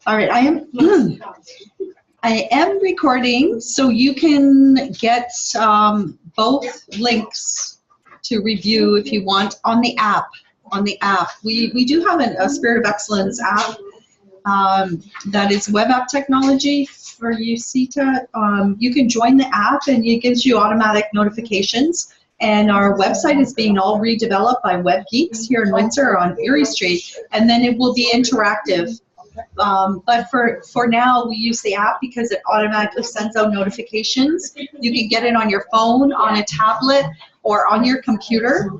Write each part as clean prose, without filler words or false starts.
All right, I am recording, so you can get both links to review if you want on the app. We do have a Spirit of Excellence app that is web app technology for you, Sita. You can join the app and it gives you automatic notifications. And our website is being all redeveloped by Web Geeks here in Windsor on Erie Street, and then it will be interactive. But for now, we use the app because it automatically sends out notifications. You can get it on your phone, on a tablet, or on your computer.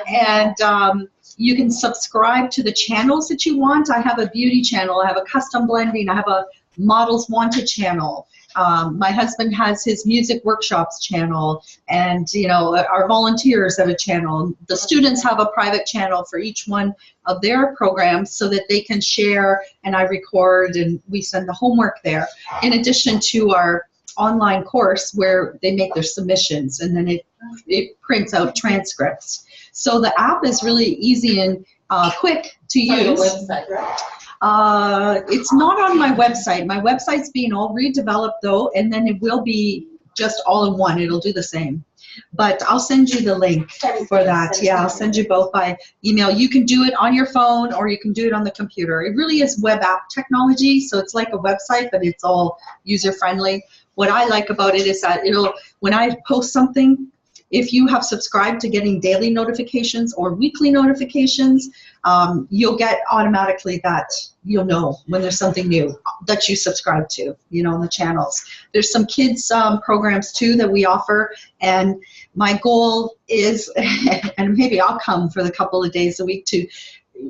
And you can subscribe to the channels that you want. I have a beauty channel. I have a custom blending. I have a Models Wanted channel. My husband has his music workshops channel, and our volunteers have a channel. The students have a private channel for each one of their programs so that they can share, and I record and we send the homework there, in addition to our online course where they make their submissions, and then it prints out transcripts. So the app is really easy and quick to use. Website, right? It's not on my website. My website's being all redeveloped though, and then it will be just all in one. It'll do the same. But I'll send you the link for that. Yeah, I'll send you both by email. You can do it on your phone or you can do it on the computer. It really is web app technology, so it's like a website, but it's all user-friendly. What I like about it is that when I post something, if you have subscribed to getting daily notifications or weekly notifications, you'll get automatically that you'll know when there's something new that you subscribe to, on the channels. There's some kids programs too that we offer, and my goal is, and maybe I'll come for the couple of days a week too,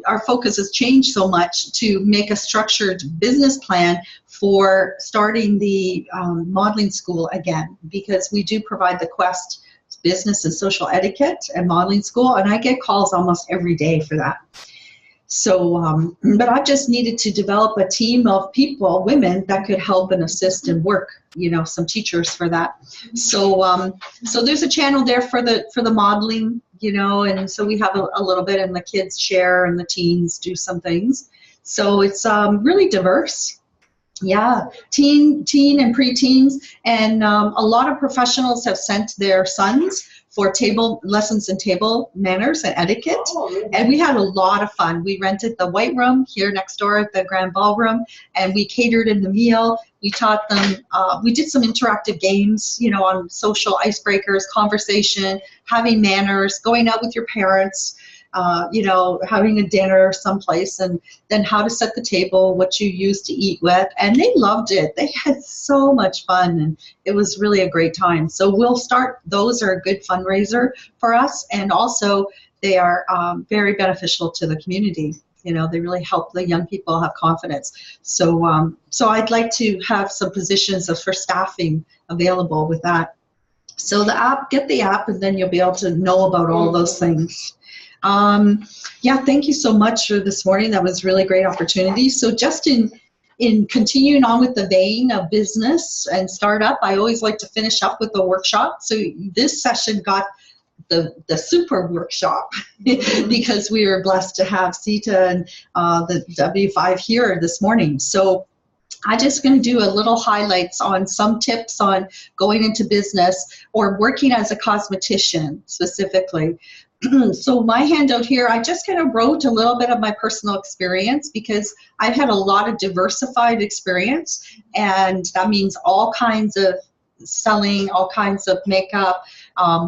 our focus has changed so much to make a structured business plan for starting the modeling school again, because we do provide the Quest business and social etiquette and modeling school, and I get calls almost every day for that. So, but I just needed to develop a team of people, women, that could help and assist and work, some teachers for that. So, so there's a channel there for the modeling, and so we have a little bit, and the kids share and the teens do some things. So it's really diverse. Yeah, teen and preteens, and a lot of professionals have sent their sons for table lessons in table manners and etiquette. Oh, really? And we had a lot of fun. We rented the White Room here next door at the Grand Ballroom, and we catered in the meal. We taught them, we did some interactive games, on social icebreakers, conversation, having manners, going out with your parents, having a dinner someplace, and then how to set the table, what you use to eat with, and they loved it. They had so much fun, and it was really a great time. So we'll start, those are a good fundraiser for us, and also they are very beneficial to the community. They really help the young people have confidence. So, so I'd like to have some positions for staffing available with that. So the app, get the app, and then you'll be able to know about all those things. Yeah, thank you so much for this morning. That was really great opportunity. So just in continuing on with the vein of business and startup, I always like to finish up with a workshop. So this session got the super workshop because we were blessed to have Sita and the W5 here this morning. So I'm just going to do a little highlights on some tips on going into business or working as a cosmetician specifically. So my handout here, I just kind of wrote a little bit of my personal experience because I've had a lot of diversified experience, and that means all kinds of selling, all kinds of makeup,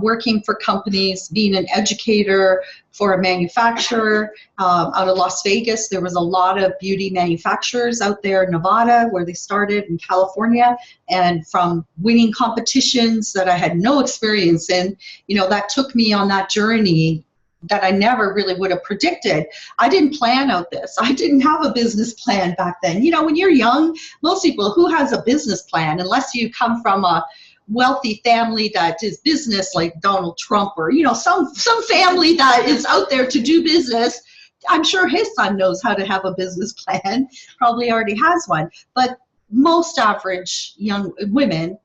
working for companies, being an educator for a manufacturer. Out of Las Vegas, there was a lot of beauty manufacturers out there in Nevada where they started, in California, and from winning competitions that I had no experience in, that took me on that journey that I never really would have predicted. I didn't plan out this. I didn't have a business plan back then. When you're young, most people, who has a business plan, unless you come from a wealthy family that is business like Donald Trump, or some family that is out there to do business. I'm sure his son knows how to have a business plan, probably already has one, but most average young women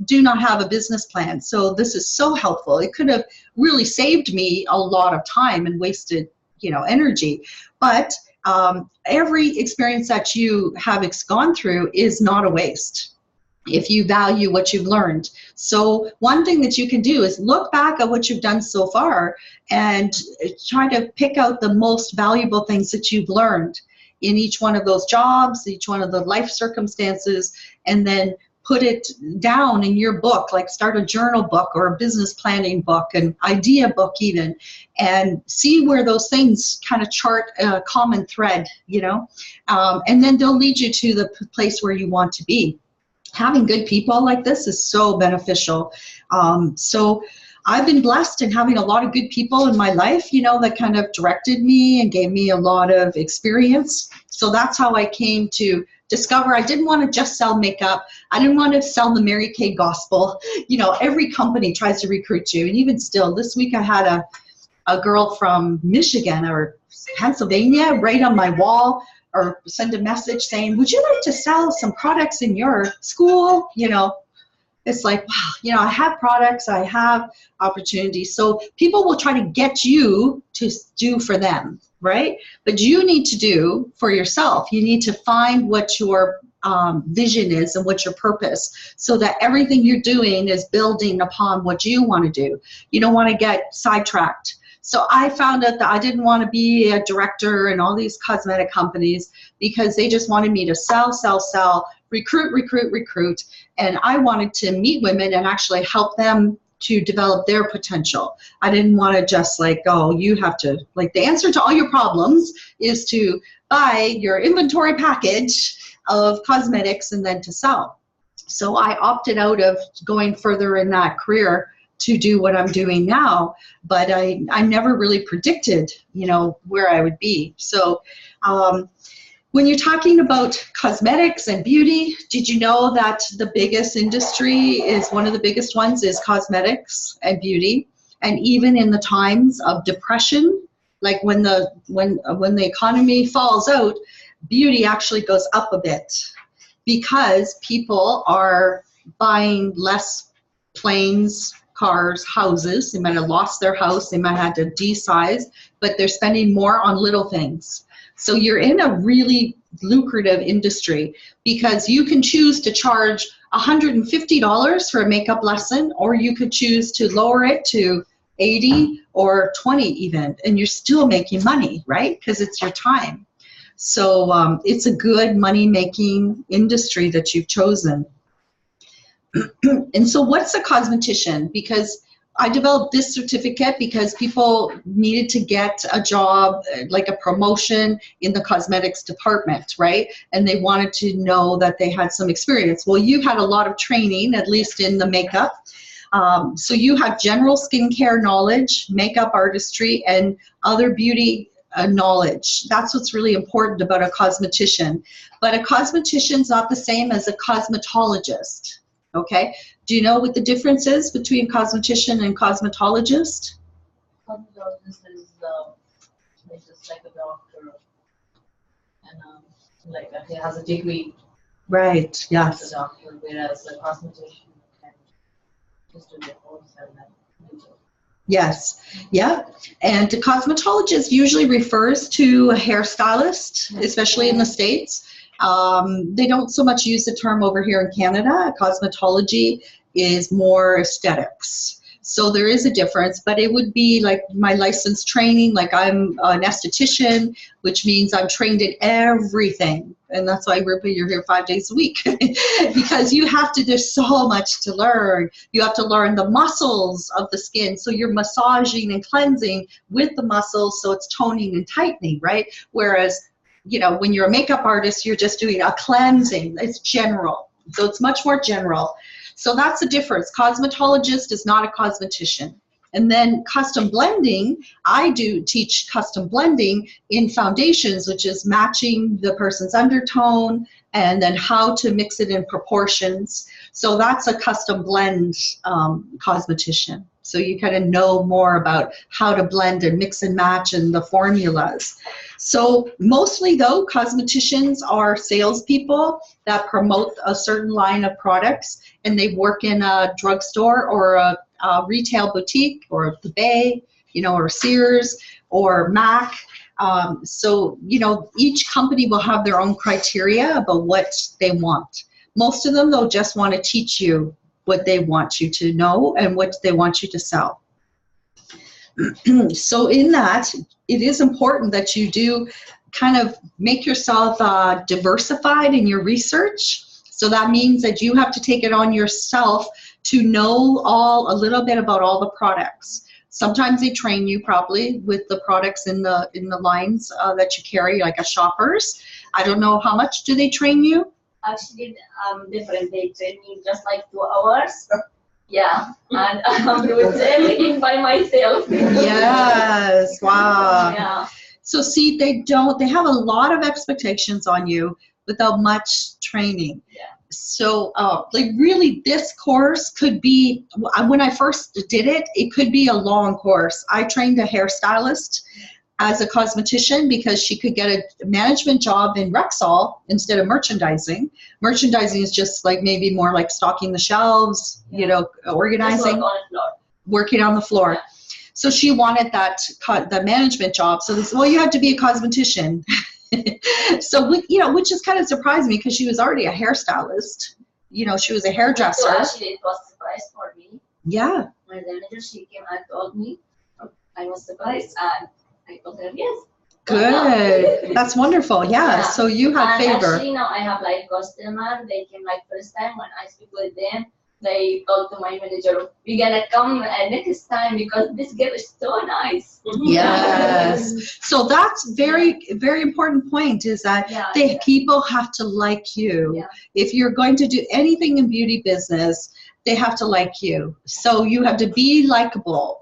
do not have a business plan. So this is so helpful. It could have really saved me a lot of time and wasted energy, but every experience that you have gone through is not a waste if you value what you've learned. So one thing that you can do is look back at what you've done so far and try to pick out the most valuable things that you've learned in each one of those jobs, each one of the life circumstances, and then put it down in your book, like start a journal book or a business planning book, an idea book even, and see where those things kind of chart a common thread, you know, and then they'll lead you to the place where you want to be. Having good people like this is so beneficial. So I've been blessed in having a lot of good people in my life, you know, that kind of directed me and gave me a lot of experience. So that's how I came to discover I didn't want to just sell makeup. I didn't want to sell the Mary Kay gospel. You know, every company tries to recruit you. And even still, this week I had a girl from Michigan or Pennsylvania write on my wall or send a message saying, would you like to sell some products in your school? You know, it's like, wow, you know, I have products, I have opportunities. So people will try to get you to do for them, right? But you need to do for yourself. You need to find what your vision is and what your purpose, so that everything you're doing is building upon what you want to do. You don't want to get sidetracked. So I found out that I didn't want to be a director in all these cosmetic companies because they just wanted me to sell, sell, sell, recruit, recruit, recruit. And I wanted to meet women and actually help them to develop their potential. I didn't want to just like, oh, you have to, like the answer to all your problems is to buy your inventory package of cosmetics and then to sell. So I opted out of going further in that career to do what I'm doing now, but I never really predicted, you know, where I would be. So when you're talking about cosmetics and beauty, did you know that the biggest industry is one of the biggest ones is cosmetics and beauty? And even in the times of depression, like when the economy falls out, beauty actually goes up a bit because people are buying less planes, cars, houses. They might have lost their house, they might have had to de-size, but they're spending more on little things. So you're in a really lucrative industry because you can choose to charge $150 for a makeup lesson, or you could choose to lower it to $80 or $20 even, and you're still making money, right? Because it's your time. So it's a good money-making industry that you've chosen. And so what's a cosmetician? Because I developed this certificate because people needed to get a job, like a promotion in the cosmetics department, right? And they wanted to know that they had some experience. Well, you had a lot of training, at least in the makeup. So you have general skincare knowledge, makeup artistry, and other beauty knowledge. That's what's really important about a cosmetician. But a cosmetician's not the same as a cosmetologist. Okay, do you know what the difference is between cosmetician and cosmetologist? Cosmetologist is like just like a doctor, and like he has a degree. Right. Yes. As a doctor, whereas a cosmetician can just do their course and then. Yes. Yeah. And a cosmetologist usually refers to a hairstylist, especially in the States. They don't so much use the term over here in Canada. Cosmetology is more aesthetics. So there is a difference, but it would be like my licensed training, like I'm an esthetician, which means I'm trained in everything. And that's why you're here 5 days a week because you have to, there's so much to learn. You have to learn the muscles of the skin. So you're massaging and cleansing with the muscles. So it's toning and tightening, right? Whereas, you know, when you're a makeup artist, you're just doing a cleansing. It's general. So it's much more general. So that's the difference. Cosmetologist is not a cosmetician. And then custom blending, I do teach custom blending in foundations, which is matching the person's undertone and then how to mix it in proportions. So that's a custom blend cosmetician. So you kind of know more about how to blend and mix and match and the formulas. So mostly though, cosmeticians are salespeople that promote a certain line of products, and they work in a drugstore or a retail boutique or the Bay, you know, or Sears or Mac, So, you know, each company will have their own criteria about what they want. Most of them, they'll just want to teach you what they want you to know and what they want you to sell. So in that, it is important that you do kind of make yourself diversified in your research. So that means that you have to take it on yourself to know a little bit about all the products. Sometimes they train you probably with the products in the lines that you carry, like a Shoppers. I don't know, how much do they train you? Actually, different. They train me just like 2 hours. Yeah, and I'm doing everything by myself. Yes, wow. Yeah. So see, they have a lot of expectations on you without much training. Yeah. So like really this course could be, when I first did it, it could be a long course. I trained a hairstylist as a cosmetician because she could get a management job in Rexall instead of merchandising. Merchandising is just like maybe more like stocking the shelves, you know, organizing, working on the floor. Yeah. So she wanted the management job. So they said, well, you have to be a cosmetician. So, you know, which is kind of surprised me because she was already a hairstylist. You know, she was a hairdresser. So actually, it was a surprise for me. Yeah. My manager, she came and told me. I was surprised, and I told her yes. Good. That's wonderful. Yeah. Yeah. So you have favor. Actually, now I have like customer. They came like first time when I speak with them. They told to my manager, "We're gonna come next time because this girl is so nice." Yes. So that's very, very important point is that people have to like you. Yeah. If you're going to do anything in beauty business, they have to like you. So you have to be likable,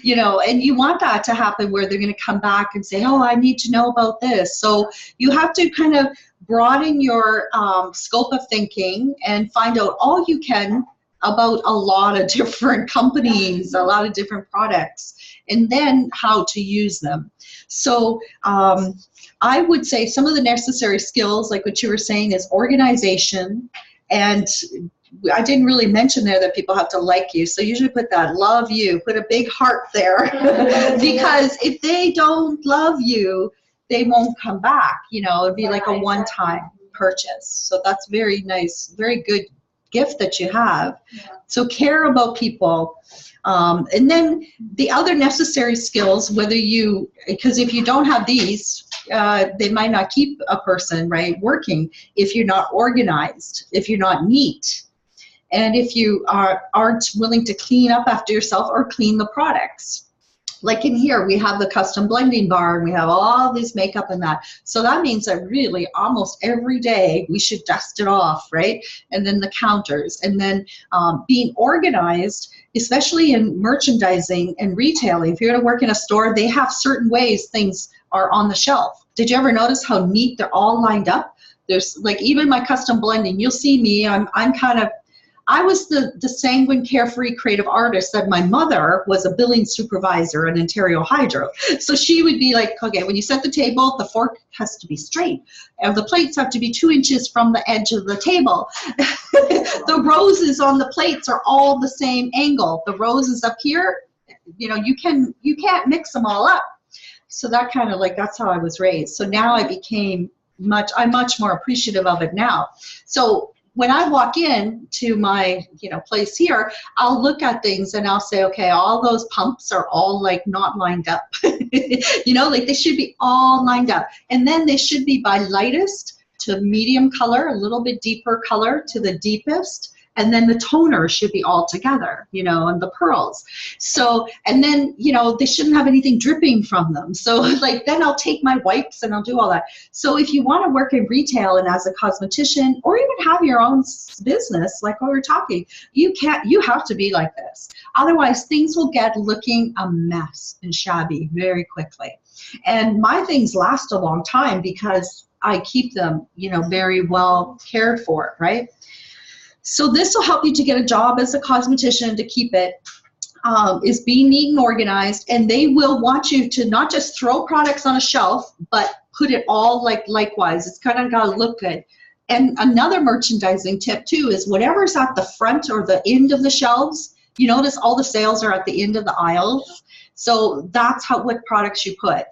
you know, and you want that to happen where they're going to come back and say, oh, I need to know about this. So you have to kind of broaden your scope of thinking and find out all you can about a lot of different companies, a lot of different products, and then how to use them. So I would say some of the necessary skills, like what you were saying, is organization. And I didn't really mention there that people have to like you. So usually put that, love you, put a big heart there. Because if they don't love you, they won't come back. You know, it'd be like a one-time purchase. So that's very nice, very good gift that you have. Yeah. So care about people. And then the other necessary skills, whether you, because if you don't have these, they might not keep a person, right, working if you're not organized, if you're not neat, and if you aren't willing to clean up after yourself or clean the products. Like in here, we have the custom blending bar and we have all this makeup and that. So that means that really almost every day we should dust it off, right? And then the counters, and then being organized, especially in merchandising and retailing. If you're going to work in a store, they have certain ways things are on the shelf. Did you ever notice how neat they're all lined up? There's like, even my custom blending, you'll see me, I was the sanguine, carefree, creative artist that my mother was a billing supervisor at Ontario Hydro. So she would be like, okay, when you set the table, the fork has to be straight, and the plates have to be 2 inches from the edge of the table. The roses on the plates are all the same angle. The roses up here, you know, you can't mix them all up. So that kind of like, that's how I was raised. So now I'm much more appreciative of it now. So when I walk in to my, you know, place here, I'll look at things and I'll say, okay, all those pumps are all like not lined up. You know, like they should be all lined up. And then they should be by lightest to medium color, a little bit deeper color to the deepest. And then the toner should be all together, you know, and the pearls. So, and then, you know, they shouldn't have anything dripping from them. So like, then I'll take my wipes and I'll do all that. So if you want to work in retail and as a cosmetician, or even have your own business, like what we're talking, you have to be like this. Otherwise things will get looking a mess and shabby very quickly. And my things last a long time because I keep them, you know, very well cared for, right? So this will help you to get a job as a cosmetician, to keep it, is being neat and organized, and they will want you to not just throw products on a shelf, but put it all like likewise. It's kind of got to look good. And another merchandising tip too is whatever's at the front or the end of the shelves, you notice all the sales are at the end of the aisles. So that's what products you put.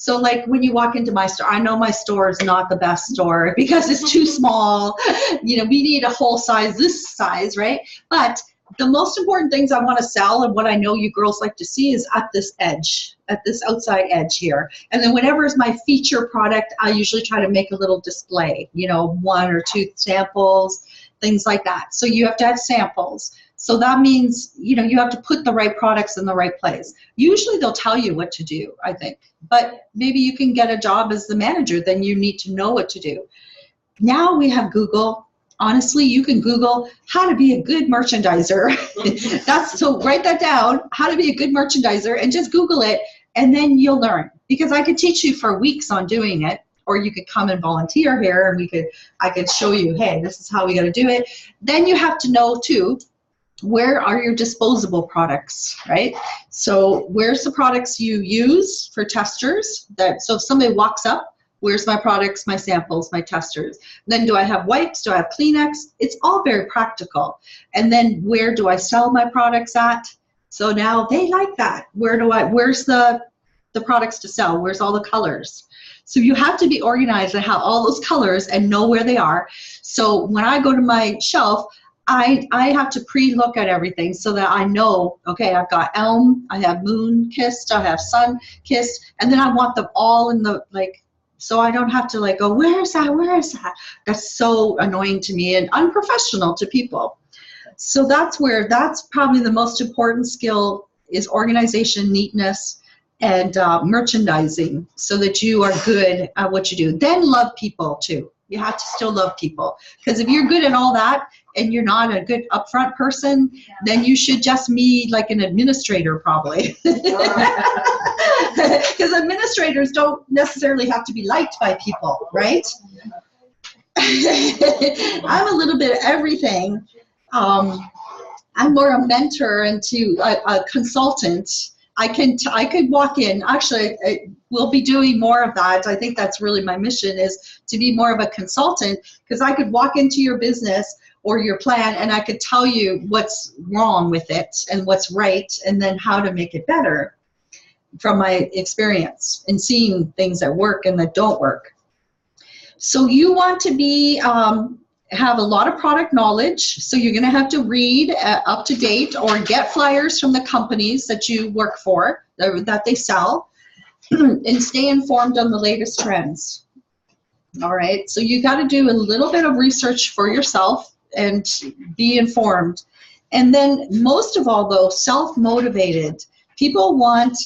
So like when you walk into my store, I know my store is not the best store because it's too small. You know, we need a whole size, this size, right? But the most important things I want to sell and what I know you girls like to see is at this edge, at this outside edge here. And then whenever is my feature product, I usually try to make a little display, you know, 1 or 2 samples, things like that. So you have to have samples. So that means, you know, you have to put the right products in the right place. Usually they'll tell you what to do, I think. But maybe you can get a job as the manager, then you need to know what to do. Now we have Google. Honestly, you can Google how to be a good merchandiser. So write that down, how to be a good merchandiser, and just Google it, and then you'll learn. Because I could teach you for weeks on doing it, or you could come and volunteer here, and I could show you, hey, this is how we got to do it. Then you have to know too, where are your disposable products, right? So where's the products you use for testers? So if somebody walks up, where's my products, my samples, my testers? Then do I have wipes? Do I have Kleenex? It's all very practical. And then where do I sell my products at? So now they like that. Where's the products to sell? Where's all the colors? So you have to be organized and have all those colors and know where they are. So when I go to my shelf, I have to pre-look at everything so that I know, okay, I've got Elm, I have Moon Kissed, I have Sun Kissed, and then I want them all in the, like, so I don't have to like go, where is that, where is that? That's so annoying to me and unprofessional to people. So that's probably the most important skill is organization, neatness, and merchandising, so that you are good at what you do. Then love people too. You have to still love people, because if you're good at all that and you're not a good upfront person, then you should just be like an administrator probably. Because administrators don't necessarily have to be liked by people, right? I'm a little bit of everything. I'm more a mentor and a consultant. I could walk in. Actually, we'll be doing more of that. I think that's really my mission, is to be more of a consultant, because I could walk into your business or your plan and I could tell you what's wrong with it and what's right, and then how to make it better from my experience and seeing things that work and that don't work. So you want to be have a lot of product knowledge, so you're going to have to read up to date or get flyers from the companies that you work for, that they sell, and stay informed on the latest trends. All right, so you got to do a little bit of research for yourself and be informed. And then most of all though, self-motivated. People want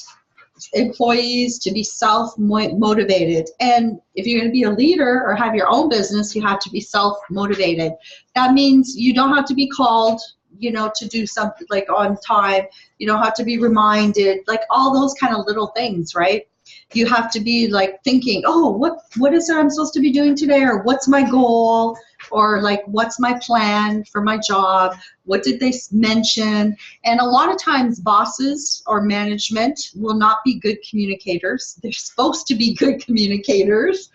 employees to be self-motivated, and if you're going to be a leader or have your own business, you have to be self-motivated. That means you don't have to be called, you know, to do something like on time. You don't have to be reminded, like all those kind of little things, right? You have to be like thinking, oh, what is it I'm supposed to be doing today, or what's my goal, or like what's my plan for my job, what did they mention? And a lot of times bosses or management will not be good communicators. They're supposed to be good communicators,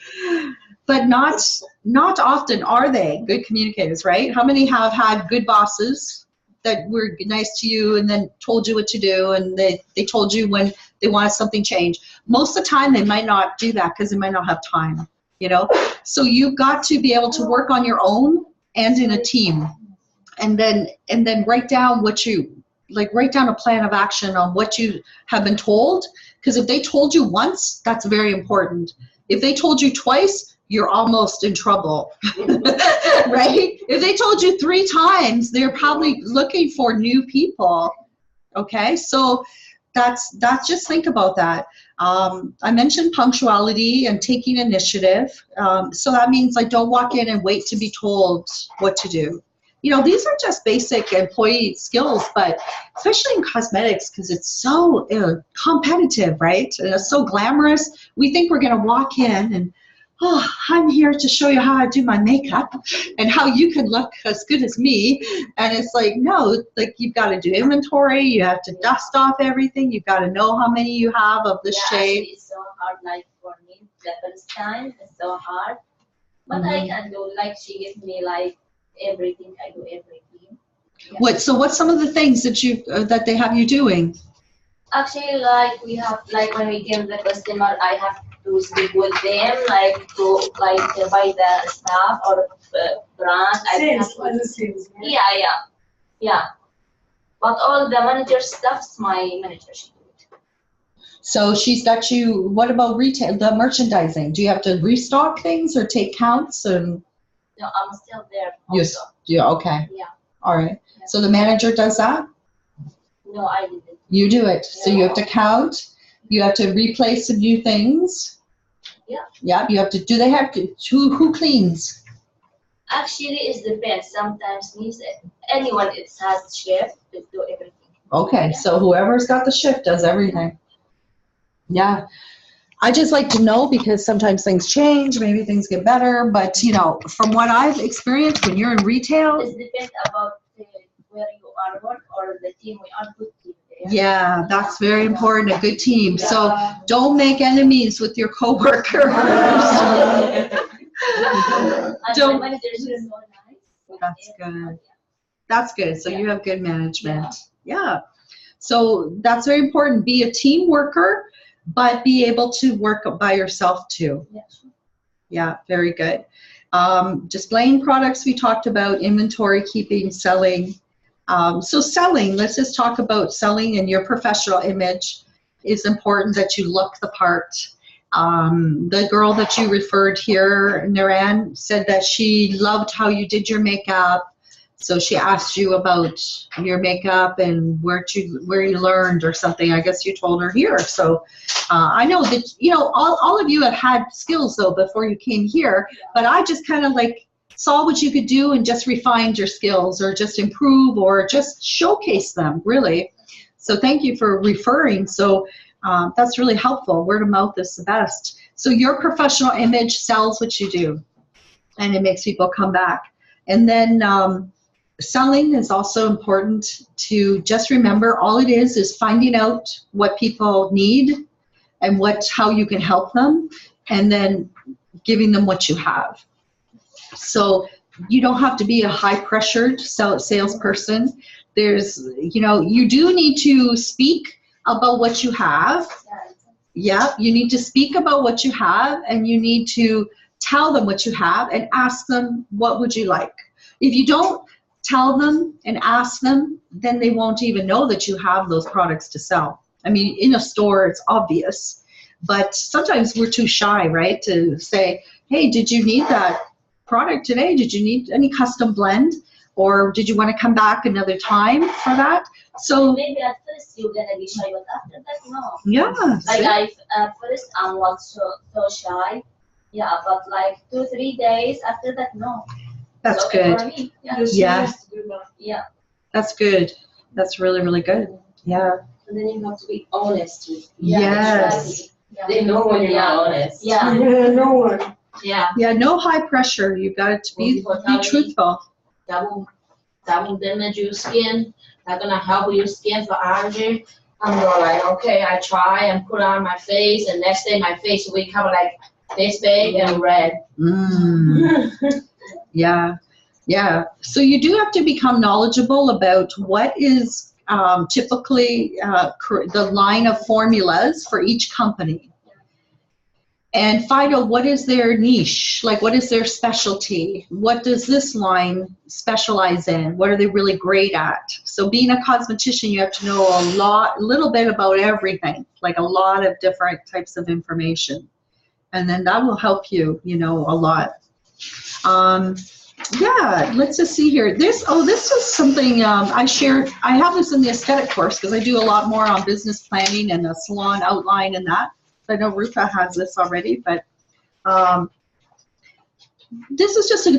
but not often are they good communicators, right? How many have had good bosses that were nice to you and then told you what to do, and they told you when they wanted something changed? Most of the time they might not do that because they might not have time, you know? So you've got to be able to work on your own and in a team, and then write down write down a plan of action on what you have been told, because if they told you once, that's very important. If they told you twice, you're almost in trouble, right? If they told you 3 times, they're probably looking for new people, okay? So that's just think about that. I mentioned punctuality and taking initiative. So that means like don't walk in and wait to be told what to do. You know, these are just basic employee skills, but especially in cosmetics, because it's so competitive, right? And it's so glamorous. We think we're going to walk in and, oh, I'm here to show you how I do my makeup and how you can look as good as me. And it's like, no, like you've got to do inventory. You have to dust off everything. You've got to know how many you have of this shade. It's so hard, like for me, the first time, it's so hard. But I can do, like she gives me like everything, I do everything. Yeah. So what's some of the things that they have you doing? Actually, like we have, like when we give the customer, I have to speak with them, like to by the staff or brand. Yeah. But all the manager stuff's my manager. She do it. So she's got you. What about retail, the merchandising? Do you have to restock things or take counts? And No, I'm still there. yes, Also. yeah, okay, Yeah. all right. So the manager does that. No, I didn't. You do it. So you have to count. You have to replace some new things. Yeah. Yeah. You have to. Do they have to? Who cleans? Actually, it depends. Sometimes means anyone it has shift to do everything. Okay. Yeah. So whoever's got the shift does everything. Yeah. I just like to know because sometimes things change, maybe things get better, but you know, from what I've experienced when you're in retail. It depends about where you are work or the team. We are good team there. Yeah, that's very important, a good team. So don't make enemies with your coworkers. And my manager is so nice. That's good. That's good. So you have good management. Yeah. So that's very important. Be a team worker, but be able to work by yourself too. Yeah, sure. Yeah, very good. Displaying products we talked about, inventory keeping, selling. So selling, let's just talk about selling, and your professional image is important that you look the part. The girl that you referred here, Naran, said that she loved how you did your makeup. So she asked you about your makeup and where you learned or something. I guess you told her here. So I know that, you know, all of you have had skills though before you came here, but I just kind of like saw what you could do and just refined your skills or just improve or just showcase them, really. So thank you for referring. So that's really helpful. Word of mouth is the best. So your professional image sells what you do, and it makes people come back. And then selling is also important to just remember all it is finding out what people need and how you can help them, and then giving them what you have. So you don't have to be a high-pressured salesperson. There's, you know, you do need to speak about what you have. Yeah, you need to speak about what you have, and you need to tell them what you have and ask them, what would you like? If you don't tell them and ask them, then they won't even know that you have those products to sell. I mean, in a store, it's obvious, but sometimes we're too shy, right, to say, hey, did you need that product today? Did you need any custom blend? Or did you want to come back another time for that? So maybe at first you're gonna be shy, but after that, no. Yeah. Like at first I was so shy. Yeah, but like 2-3 days after that, no. That's So good. For me, Yeah. Yeah. That's good. That's really, really good. Yeah. And then you have to be honest with people. Yes. Exactly. They know when you're not honest. Yeah. No one. Yeah. Yeah, no high pressure. You've got to be truthful. That will damage your skin. That's gonna help your skin for allergy. I'm going like, okay, I try and put on my face, and next day my face will become like this big and red. Yeah, yeah. So you do have to become knowledgeable about what is typically the line of formulas for each company, and find out what is their niche, like what is their specialty, what does this line specialize in, what are they really great at. So being a cosmetician, you have to know a little bit about everything, like a lot of different types of information, and then that will help you, you know, a lot. Yeah, let's just see here. This is something I shared. I have this in the aesthetic course because I do a lot more on business planning and the salon outline and that. I know Rupa has this already, but this is just a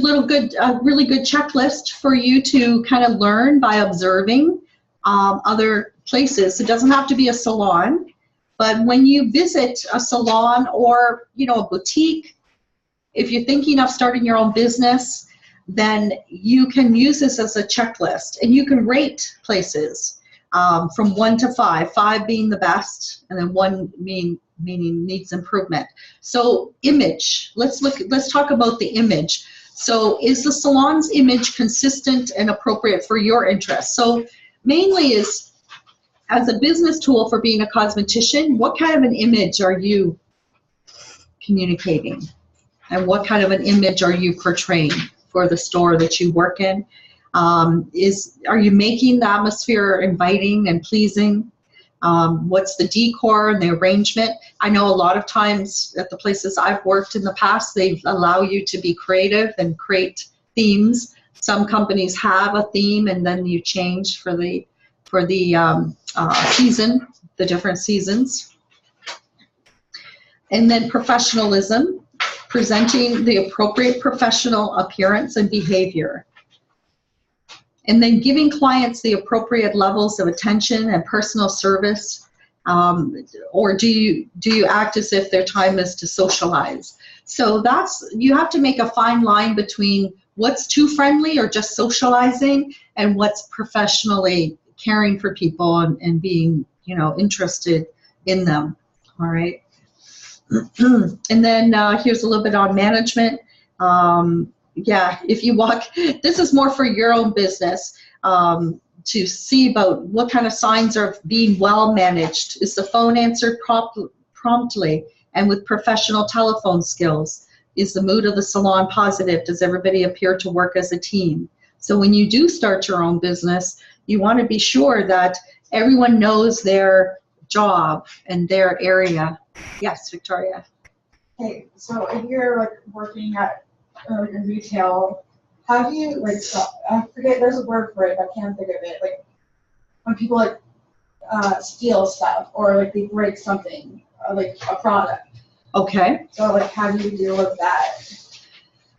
really good checklist for you to kind of learn by observing other places. It doesn't have to be a salon, but when you visit a salon or, you know, a boutique, if you're thinking of starting your own business, then you can use this as a checklist, and you can rate places from 1 to 5, 5 being the best, and then 1 meaning needs improvement. So image, let's talk about the image. So is the salon's image consistent and appropriate for your interests? So mainly is, as a business tool for being a cosmetician, what kind of an image are you communicating? And what kind of an image are you portraying for the store that you work in? Are you making the atmosphere inviting and pleasing? What's the decor and the arrangement? I know a lot of times at the places I've worked in the past, they allow you to be creative and create themes. Some companies have a theme and then you change for the season, the different seasons. And then professionalism, presenting the appropriate professional appearance and behavior. And then giving clients the appropriate levels of attention and personal service, or do you act as if their time is to socialize? So you have to make a fine line between what's too friendly or just socializing and what's professionally caring for people and being, interested in them. All right. And then here's a little bit on management. Yeah, if you walk, this is more for your own business, to see about what kind of signs are being well managed. Is the phone answered promptly and with professional telephone skills? Is the mood of the salon positive? Does everybody appear to work as a team? So when you do start your own business, you want to be sure that everyone knows their job and their area. Yes, Victoria. Okay, so if you're like working at in retail, how do you I forget, there's a word for it, but I can't think of it. Like when people steal stuff or like they break something, like a product. Okay. So like how do you deal with that?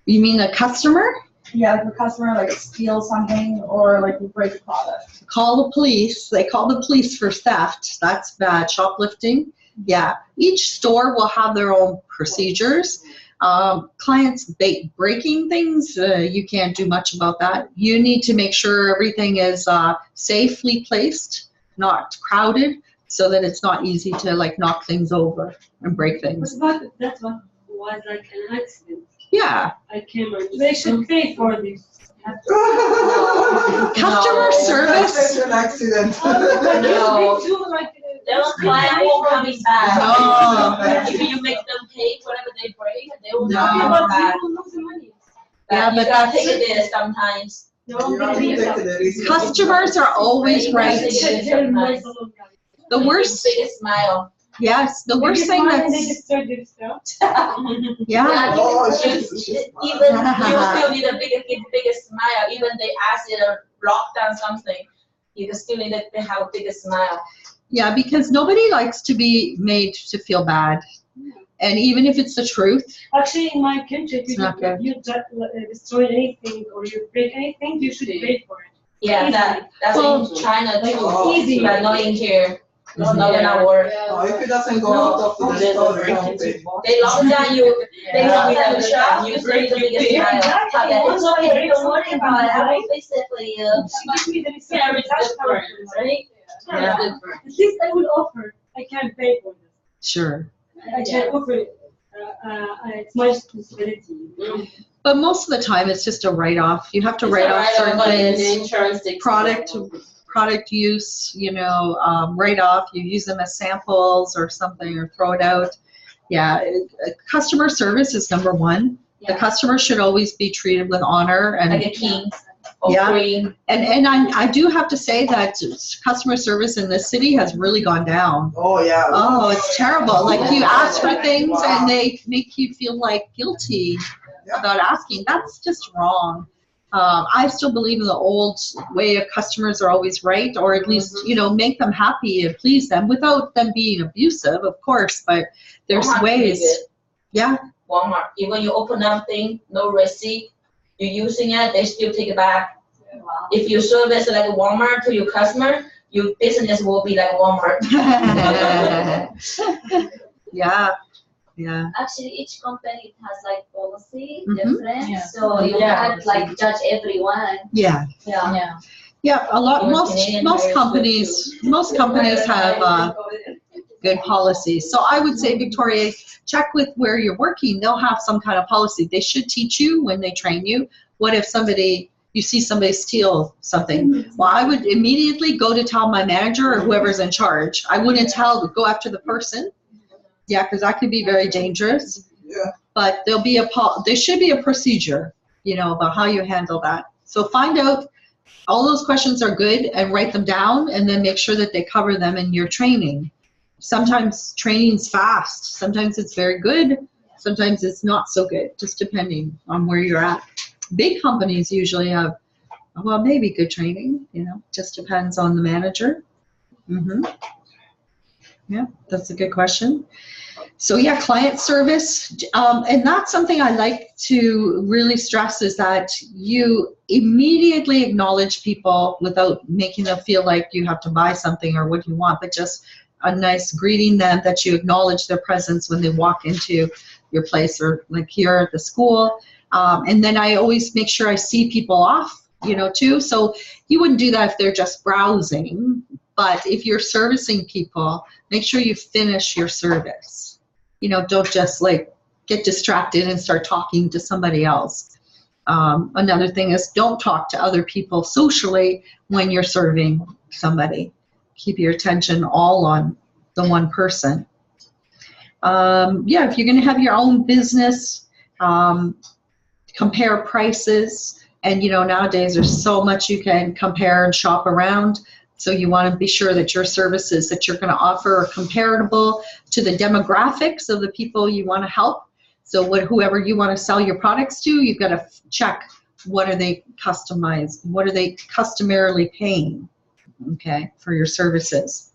You mean a customer? Yeah, if a customer like steals something or like they break a product. Call the police. They call the police for theft. That's bad. Shoplifting. Yeah. Each store will have their own procedures. Clients breaking things, you can't do much about that. You need to make sure everything is safely placed, not crowded, so that it's not easy to knock things over and break things. What about that one was like an accident? Yeah. I came and they should pay for this. Customer service. That's an accident. Those clients won't come back. No. If you make them pay whatever they break, they will No. not come back. People lose the money. Yeah, You but gotta that's- take it there sometimes. Customers are always right. The worst, Biggest smile. yes, the worst thing They that's, destroy their stuff. yeah. Oh, Even you still need a biggest smile. Even they ask you to lock down something, you still need to have a bigger smile. Yeah, because nobody likes to be made to feel bad. And even if it's the truth, Actually, in my country, if not good. you destroy anything or you break anything, you should pay for it. Yeah, that's Well, in China too. Oh. Easy. But not in here. It's not gonna work. Oh, if it doesn't go out of the store, they have to pay. They lock down you. They lock down the shop. You still need the biggest smile. It's okay. Don't worry about it. I will fix it for you. She gives me the receipt. Yeah, it's That's different, right? Yeah. At least I will offer. I can't pay for this. sure. I can offer it. It's my responsibility. But most of the time, it's just a write-off. You have to write off certain things. Insurance Product use, write off. You use them as samples or something, or throw it out. Yeah, customer service is number one. The customer should always be treated with honor and like a king or Yeah. queen. and I do have to say that customer service in this city has really gone down. Oh, yeah. Oh, it's terrible. Like you ask for things and they make you feel like guilty about asking. That's just wrong. I still believe in the old way of customers are always right, or at least, make them happy and please them without them being abusive, of course, but there's Walmart ways. did it. Yeah. Walmart. Even you open up thing, no receipt, you're using it, they still take it back. Wow. If you service like Walmart to your customer, your business will be like Walmart. Yeah. Yeah. Actually, each company has like policy Mhm. different, Yeah. so you Yeah. can't like judge everyone. Yeah. Yeah. Yeah. Even Most Canadian tires most companies have good policies. So I would say, Victoria, check with where you're working. They'll have some kind of policy. They should teach you when they train you. What if you see somebody steal something? Well, I would immediately go to tell my manager or whoever's in charge. I wouldn't go after the person. Yeah, because that could be very dangerous. Yeah. But there should be a procedure, about how you handle that. So find out all those questions are good and write them down, and then make sure that they cover them in your training. Sometimes training's fast. Sometimes it's very good. Sometimes it's not so good, just depending on where you're at. Big companies usually have, well, maybe good training, just depends on the manager. Yeah, that's a good question. So yeah, client service, and that's something I like to really stress, is that you immediately acknowledge people without making them feel like you have to buy something or what you want, but just a nice greeting them, that you acknowledge their presence when they walk into your place, or like here at the school. And then I always make sure I see people off, too. So you wouldn't do that if they're just browsing, but if you're servicing people, make sure you finish your service. Don't just get distracted and start talking to somebody else. Another thing is, don't talk to other people socially when you're serving somebody. Keep your attention all on the one person. Yeah, if you're going to have your own business, compare prices. And nowadays there's so much you can compare and shop around. So you want to be sure that your services that you're going to offer are comparable to the demographics of the people you want to help. So whoever you want to sell your products to, you've got to check, what are they customized? What are they customarily paying, okay, for your services?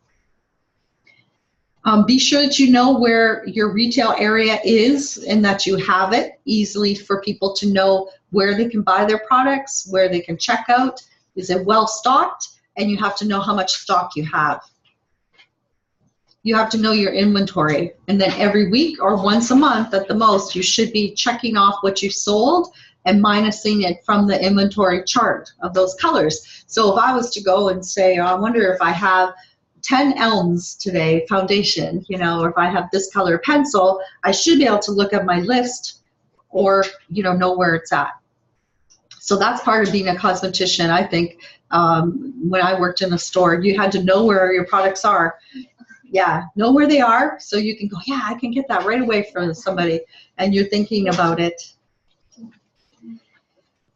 Be sure that you know where your retail area is, and that you have it easily for people to know where they can buy their products, where they can check out. Is it well stocked? And you have to know how much stock you have. You have to know your inventory, and then every week or once a month at the most, you should be checking off what you sold and minusing it from the inventory chart of those colors. So if I was to go and say, I wonder if I have 10 elms today, foundation, or if I have this color pencil, I should be able to look at my list, or know where it's at. So that's part of being a cosmetician, I think. When I worked in a store, you had to know where your products are. Yeah, know where they are, so you can go, yeah, I can get that right away from somebody, and you're thinking about it.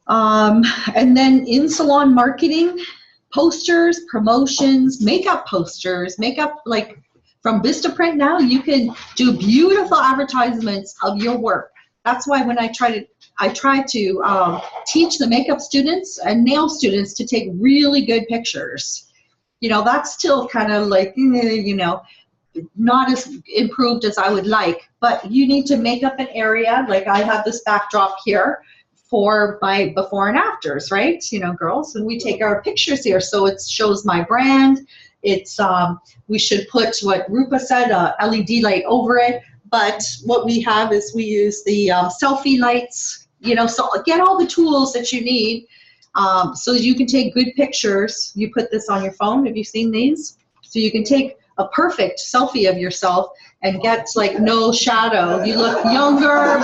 And then in salon marketing, posters, promotions, makeup posters, makeup, like from Vistaprint now, you can do beautiful advertisements of your work. That's why when I try to teach the makeup students and nail students to take really good pictures. That's still kind of like, not as improved as I would like, but you need to make up an area. Like I have this backdrop here for my before and afters, right? Girls, and we take our pictures here. So it shows my brand. It's, we should put what Rupa said, a LED light over it. But what we have is we use the selfie lights, so get all the tools that you need so that you can take good pictures. You put this on your phone. Have you seen these? So you can take a perfect selfie of yourself and get like no shadow. You look younger.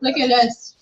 Look at this.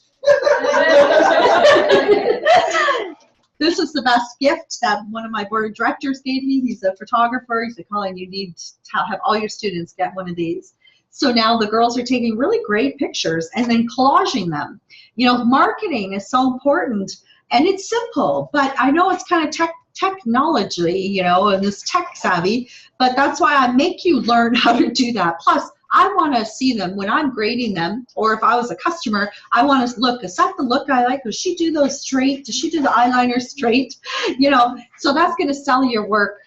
This is the best gift that one of my board of directors gave me. He's a photographer. He said, Colin, you need to have all your students get one of these. So now the girls are taking really great pictures and then collaging them. Marketing is so important, and it's simple, but I know it's kind of technology, and this tech savvy, but that's why I make you learn how to do that. Plus, I want to see them when I'm grading them, or if I was a customer, I want to look, is that the look I like? Does she do those straight? Does she do the eyeliner straight? So that's going to sell your work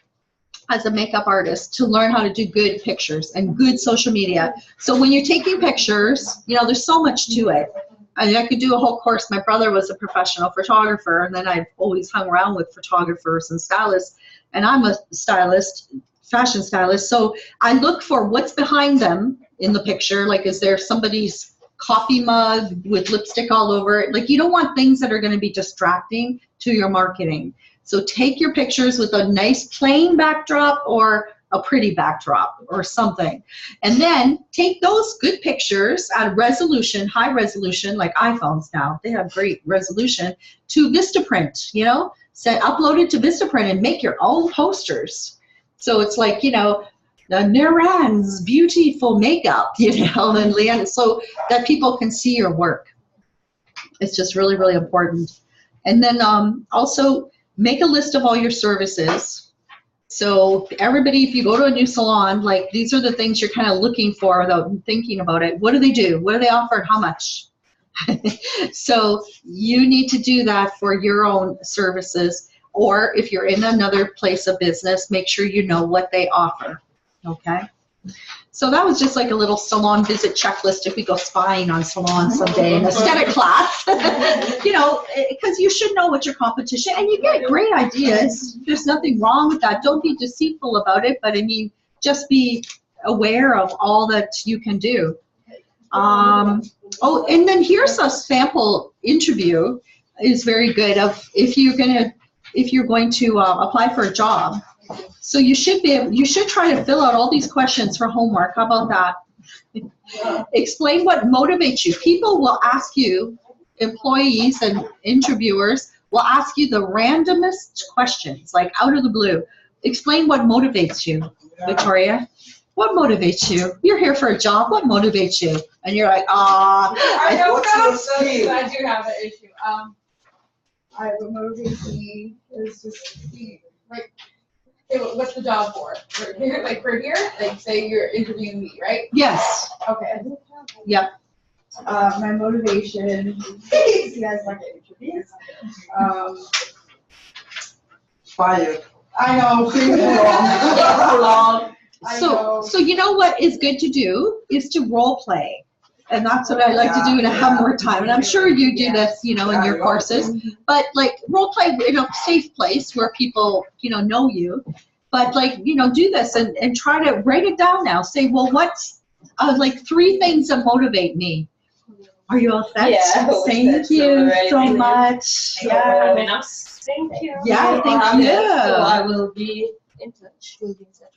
as a makeup artist, to learn how to do good pictures and good social media. So when you're taking pictures, there's so much to it. I could do a whole course. My brother was a professional photographer, and then I've always hung around with photographers and stylists, and I'm a stylist, fashion stylist. So I look for what's behind them in the picture. Like, is there somebody's coffee mug with lipstick all over it? Like, you don't want things that are going to be distracting to your marketing. So take your pictures with a nice plain backdrop or a pretty backdrop or something. And then take those good pictures at resolution, high resolution, like iPhones now, they have great resolution, to Vistaprint, upload it to Vistaprint and make your own posters. So it's like, Naran's beautiful makeup, you know, and Leanne, so that people can see your work. It's just really, really important. And then also make a list of all your services. So everybody, if you go to a new salon, like these are the things you're kind of looking for without thinking about it. What do they do? What do they offer? How much? So you need to do that for your own services. Or if you're in another place of business, make sure you know what they offer. Okay? So that was just like a little salon visit checklist if we go spying on salons someday in aesthetic class. You know, because you should know what your competition, and you get great ideas. There's nothing wrong with that. Don't be deceitful about it, but I mean, just be aware of all that you can do. Oh, and then here's a sample interview. Is very good of if you're going to apply for a job. So you should try to fill out all these questions for homework. How about that? Explain what motivates you. People will ask you, employees and interviewers will ask you the randomest questions, like out of the blue. Explain what motivates you, Victoria. What motivates you? You're here for a job. What motivates you? And you're like, I know What's your that. skill? I do have an issue. What motivates me is just like, hey, what's the job for? For here, like for here, like say you're interviewing me, right? yes. Okay. Yep. My motivation. You guys like to interviews. Fire. I know. So you know what is good to do is to role play. And that's what I like to do, and I have more time. And I'm sure you do this, you know, in your courses. But like role play in a safe place where people, you know you. But like, you know, do this and try to write it down now. Say, well, what's like 3 things that motivate me? Are you all set? Yeah, Thank you so much. Yeah. Thank you. Yeah, thank you. So I will be in touch.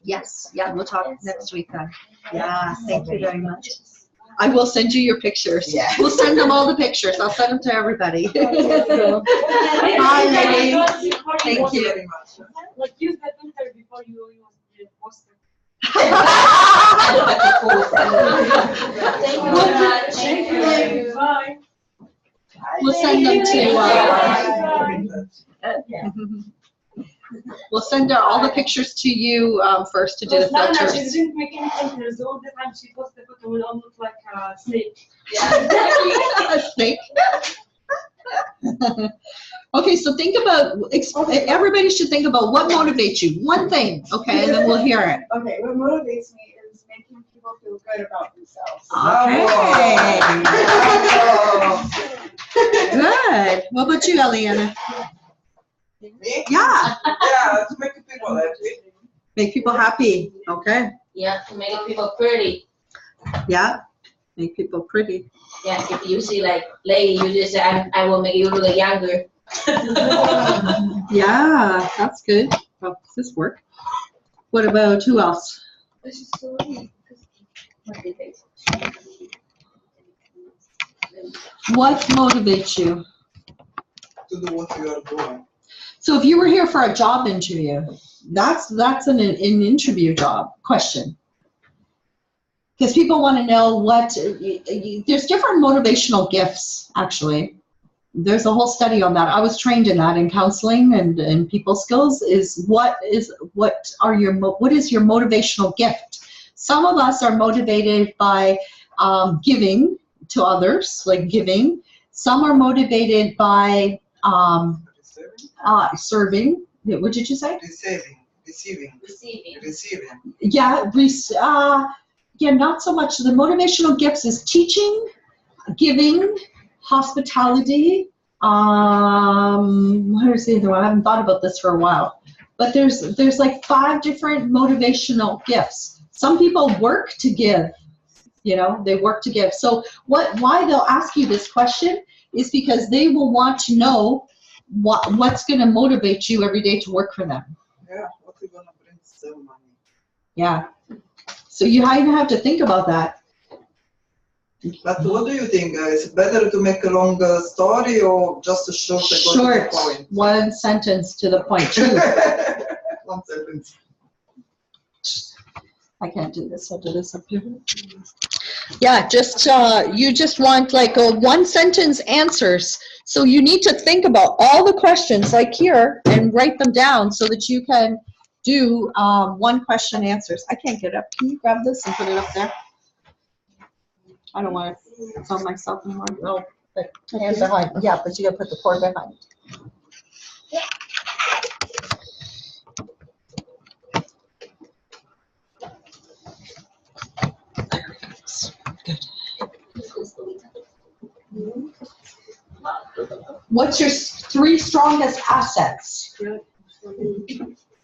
Yes, yeah, we'll talk next week then. Yeah, thank you very much. I will send you your pictures. Yeah. We'll send them all the pictures. I'll send them to everybody. Hi, lady. Thank you. Very much. Like use the filter before you use the poster. Thank you very much. Thank you. Bye. We'll send them we'll send all the pictures to you first to do the Because Nana, she filters. didn't make any filters. All the time she posts the photo will all look like a snake. A snake. Okay, so think about, everybody should think about what motivates you. One thing, okay, and then we'll hear it. Okay, what motivates me is making people feel good about themselves. Okay. Good. What about you, Eliana? Me? Yeah. Yeah, to make people happy. Make people happy. Okay. Yeah, to make people pretty. Yeah. Make people pretty. Yeah, if you see like lady, you just say, I will make you look younger. Yeah, that's good. How does this work? What about who else? What motivates you? To do what you are doing. So if you were here for a job interview, that's an interview job question. Because people want to know what, there's different motivational gifts, actually. There's a whole study on that. I was trained in that in counseling and people skills what is your motivational gift? Some of us are motivated by giving to others, like giving. Some are motivated by serving. What did you say? Receiving. Yeah, not so much. The motivational gifts is teaching, giving, hospitality. What is the other one? I haven't thought about this for a while. But there's like 5 different motivational gifts. Some people work to give. You know, they work to give. So why they'll ask you this question is because they will want to know what's going to motivate you every day to work for them. Yeah, what's it gonna bring some money? Yeah. So you have to think about that. But what do you think? Is it better to make a long story or just a short and go to Short, the point? 1 sentence to the point. 2. 1 sentence. I can't do this. I'll do this up here. Yeah, just you just want like a one sentence answers. So you need to think about all the questions like here and write them down so that you can do one question answers. I can't get up. Can you grab this and put it up there? I don't want to film myself anymore. No, but hands behind. Yeah, but you gotta put the cord behind. There it goes. Good. What's your three strongest assets?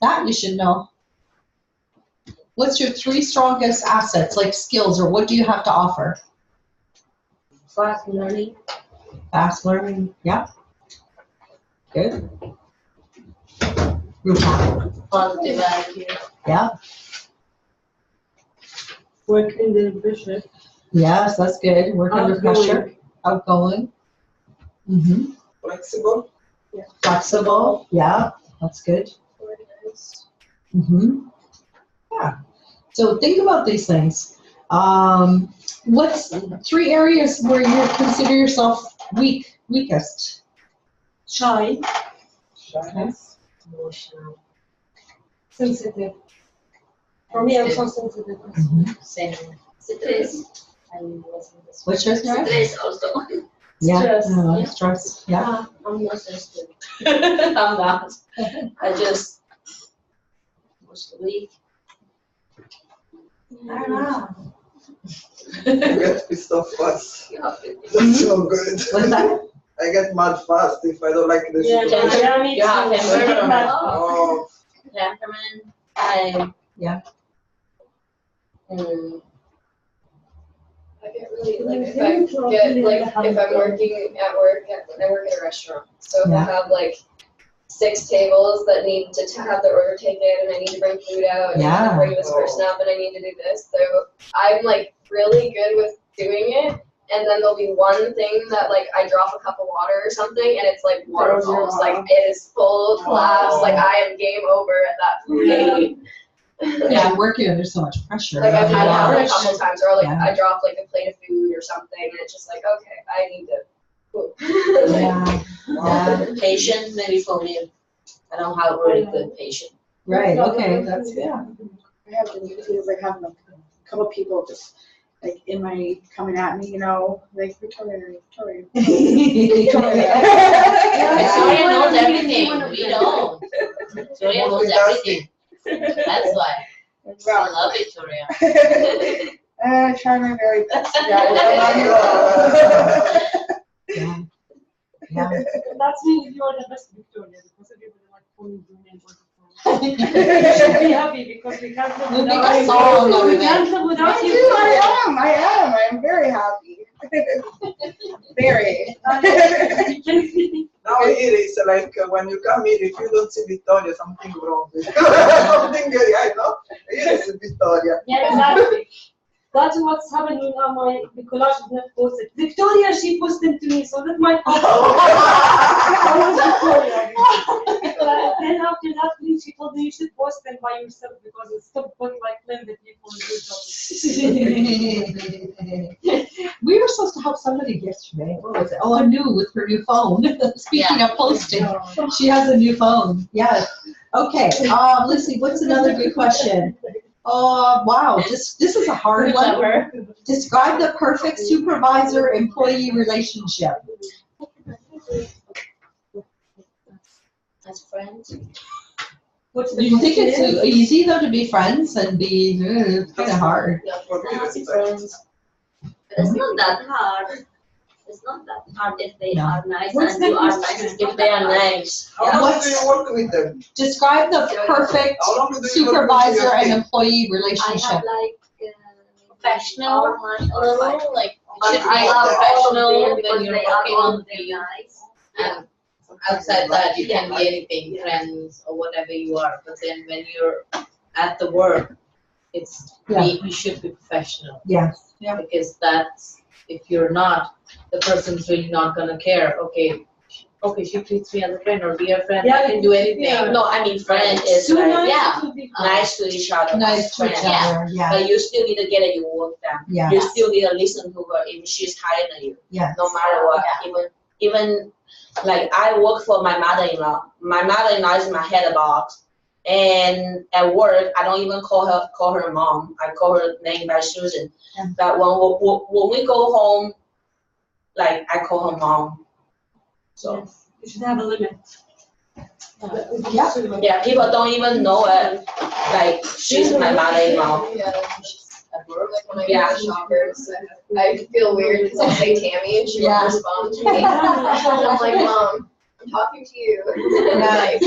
That you should know. What's your three strongest assets, like skills, or what do you have to offer? Fast learning. Fast learning, yeah. Good. Group talk. Positive attitude. Yeah. Work in the bishop. Yes, that's good. Work under pressure. Outgoing. Mm-hmm. Flexible. Flexible. Yeah, that's good. Organized. Mm-hmm. Yeah. So think about these things. What's three areas where you consider yourself weakest? Shy. Shyness. Emotional. Sensitive. For me, I'm so sensitive. Same. Stress. I wasn't this What's yours, Nora? Stress also. Yeah. Stress. No, Yeah. stress. Yeah. I'm not sensitive. I'm not. I just was weak. I don't know. I get pissed off fast. Mm-hmm. That's so good. What's that? I get mad fast if I don't like the Yeah, situation. yeah, me Yeah, too. temperament. Oh, Temperament. I. Yeah. I get really, like, if I get, like, if I'm working at work, when I work at a restaurant, so if I Yeah. have, like, 6 tables that need to have their order taken, and I need to bring food out, and I need Yeah. to bring this person up, and I need to do this, so I'm, like, really good with doing it, and then there'll be one thing that, like, I drop a cup of water or something, and it's, like, waterfalls, like, it is full collapse, like, I am game over at that point. Yeah, working under so much pressure. Like I've had it happen a Yeah. couple times, or like Yeah. I drop like a plate of food or something, and it's just like, okay, I need to poop. Yeah. Yeah. Patient, maybe for me. I don't have really good patience. Right. Okay. That's yeah. I have been confused, like having a couple people just like in my coming at me, you know, like Victoria. Victoria knows everything. We don't. Victoria knows everything. That's why. I love Victoria. I try my very best. Yeah. Yeah. That's means you are the best Victoria because everybody like calling you name all the time. You should be happy because we can't live We'll make without a you. song of We it. can't live without you. I am very happy. Very. now here is like when you come here, if you don't see Victoria, something wrong. Something, I know. Here is Victoria. Yeah, exactly. That's what's happening on my the collage is not posted. Victoria, she posted to me, so that's my fault. Victoria. Then after that, she told me you should post them by yourself because it's stop putting like let the people do something. We were supposed to have somebody yesterday. What was it? Oh, Anu with her new phone. Speaking of posting, she has a new phone. Yes. Okay. Let's see. What's another good question? Wow. This is a hard one. Describe the perfect supervisor-employee relationship. As friends. What's the Do you think it's question? easy though to be friends and be? It's kind of hard. For me, As respect. friends. It's not that hard. It's not that hard if they No. are nice What's and the you are question? nice. It's If not they that are hard. nice. How long do you work with them? Describe the perfect How long do you work with supervisor your and team? employee I relationship. have like Professional, 4 months a or 5. little, like, But you should I be love all of professional them when because you're they are working all on of them the nice. and outside that you can be anything, friends or whatever you are, but then when you're at the work, it's you should be professional. Yes. Yeah. Because that's, if you're not, the person's really not gonna care. Okay, okay, she treats me as a friend or dear friend, Yeah, I can do anything. yeah. No, I mean, friend is Too like, nice yeah, to be nice to each other. Nice to each friend. Yeah. other, yeah, But you still need to get your work done. yeah, You still need to listen to her if she's higher than you, yeah. no matter what. Even like I work for my mother-in-law. My mother-in-law is my head boss. And at work, I don't even call her mom. I call her name by Susan. Yeah. But when we go home, like I call her mom. So Yes. You should have a limit. yeah, people don't even know it. Like she's my mother-in-law. Yeah. Like when I go to shoppers, I feel weird because I'll say Tammy and she Yeah. won't respond to me. I'm like, Mom, I'm talking to you. Yeah. Like,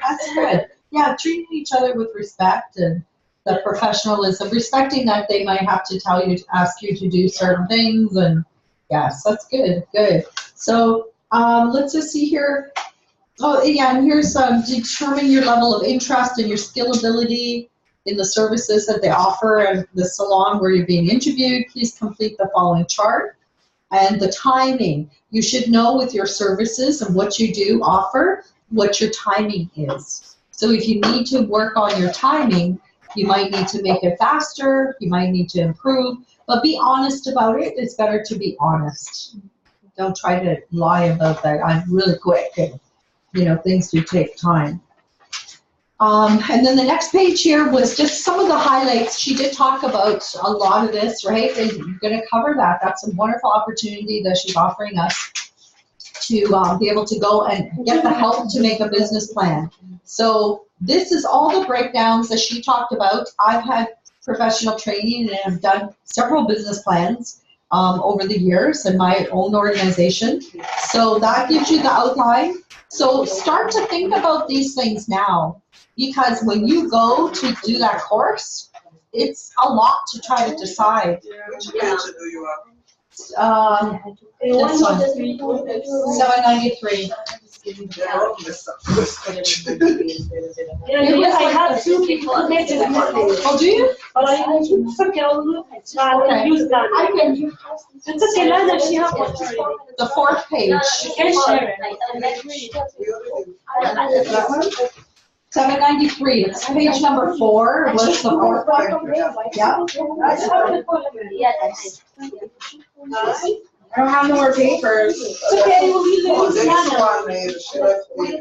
That's good. Yeah, treating each other with respect and the professionalism, respecting that they might have to tell you, ask you to do certain things, and yes, that's good, good. So let's just see here. Oh, yeah, and here's determine your level of interest and your skill ability in the services that they offer and the salon where you're being interviewed. Please complete the following chart. And the timing. You should know with your services and what you do offer, what your timing is. So if you need to work on your timing, you might need to make it faster, you might need to improve, but be honest about it. It's better to be honest. Don't try to lie about that. I'm really quick, and you know, things do take time. And then the next page here was just some of the highlights. She did talk about a lot of this, right? And you're going to cover that. That's a wonderful opportunity that she's offering us to be able to go and get the help to make a business plan. So this is all the breakdowns that she talked about. I've had professional training and have done several business plans over the years in my own organization. So that gives you the outline. So start to think about these things now, because when you go to do that course, it's a lot to try to decide. Which page do you have? This one, 793. Yeah, I wrote this up. Yeah, I had two people connected with me. Oh, do you? But I it's okay, I'll look. I use that. It's okay, Lana, she has one already. The fourth page. You can share it. 793. It's page number 4. Was the fourth one? Yeah. I don't have no more papers. It's okay, we'll use Oh, it. this Lana. one is, she left me.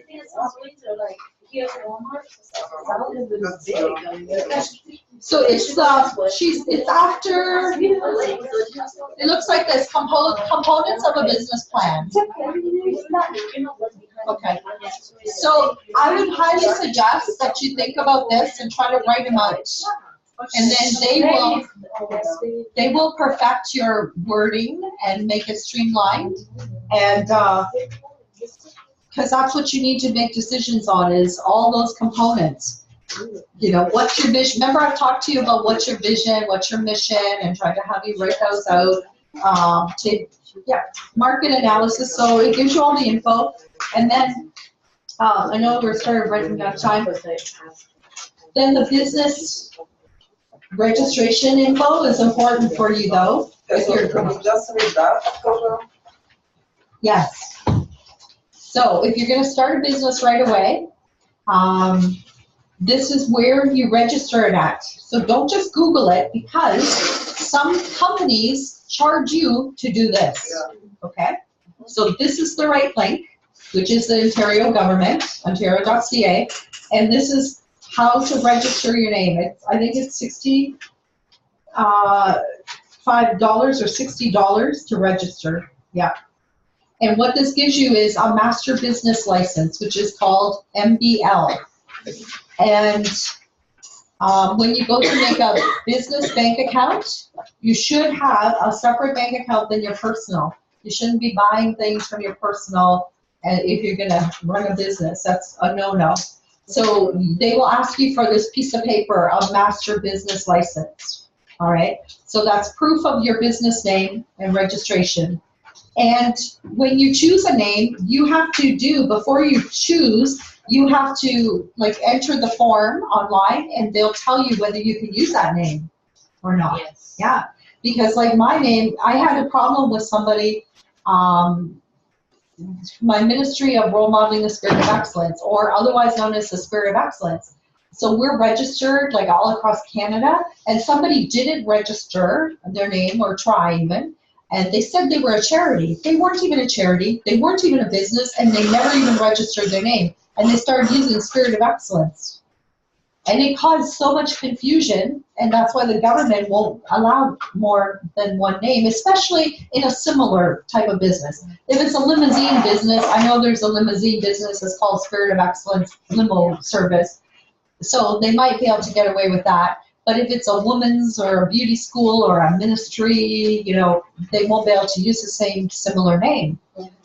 So it's it's after. It looks like there's components of a business plan. Okay. So I would highly suggest that you think about this and try to write them out. And then they will perfect your wording and make it streamlined. And because that's what you need to make decisions on, is all those components. You know, what's your vision? Remember, I've talked to you about what's your vision, what's your mission, and try to have you write those out. Market analysis. So it gives you all the info. And then I know we're starting running out of time. Then the business registration info is important for you, though. Okay, so can you just read that? Yes. So if you're going to start a business right away, this is where you register it at. So don't just Google it, because some companies charge you to do this. Okay? So this is the right link, which is the Ontario government, ontario.ca, and this is how to register your name. I think it's $65 or $60 to register. Yeah. And what this gives you is a master business license, which is called MBL. And when you go to make a business bank account, you should have a separate bank account than your personal. You shouldn't be buying things from your personal if you're going to run a business. That's a no-no. So they will ask you for this piece of paper, a master business license. All right? So that's proof of your business name and registration. And when you choose a name, you have to before you choose, you have to enter the form online, and they'll tell you whether you can use that name or not. Yes. Yeah, because my name, I had a problem with somebody my Ministry of Role Modeling the Spirit of Excellence, or otherwise known as the Spirit of Excellence. So we're registered like all across Canada, and somebody didn't register their name or try even, and they said they were a charity. They weren't even a charity, they weren't even a business, and they never even registered their name. And they started using Spirit of Excellence. And it caused so much confusion, and that's why the government won't allow more than one name, especially in a similar type of business. If it's a limousine business, I know there's a limousine business that's called Spirit of Excellence Limo Service. So they might be able to get away with that. But if it's a woman's or a beauty school or a ministry, you know, they won't be able to use the same similar name.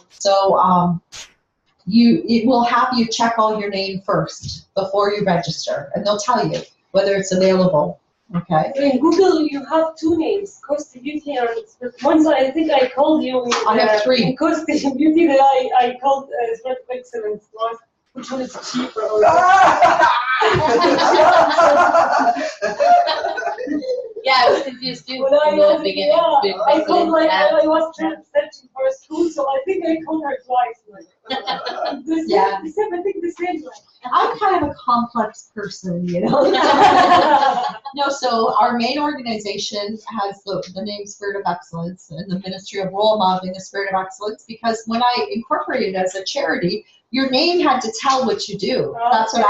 So it will have you check all your name first before you register, and they'll tell you whether it's available. Okay. In Google, you have two names, Costa Beauty and once I think I called you. I have three. In Costa Beauty, that I called Spirit of Excellence. Which one is cheaper? Yeah, I was confused too When I in the was, beginning. yeah, I called like I was searching for a school, so I think I called her twice. Like, Yeah. the same, I think the same. Like. I'm kind of a complex person, you know. No, so our main organization has the name Spirit of Excellence, and the Ministry of Role Modeling the Spirit of Excellence, because when I incorporated as a charity, your name had to tell what you do. That's what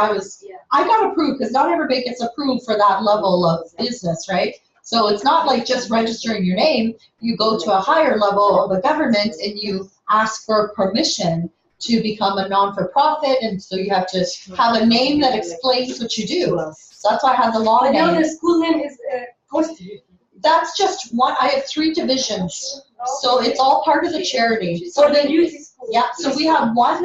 I got approved, because not everybody gets approved for that level of business, right? So it's not like just registering your name. You go to a higher level of the government and you ask for permission to become a non-for-profit, and so you have to have a name that explains what you do. So that's why I have the law But now name. the school name is Costa Beauty. That's just one. I have 3 divisions, so it's all part of the charity. So the beauty school. Yeah, so we have one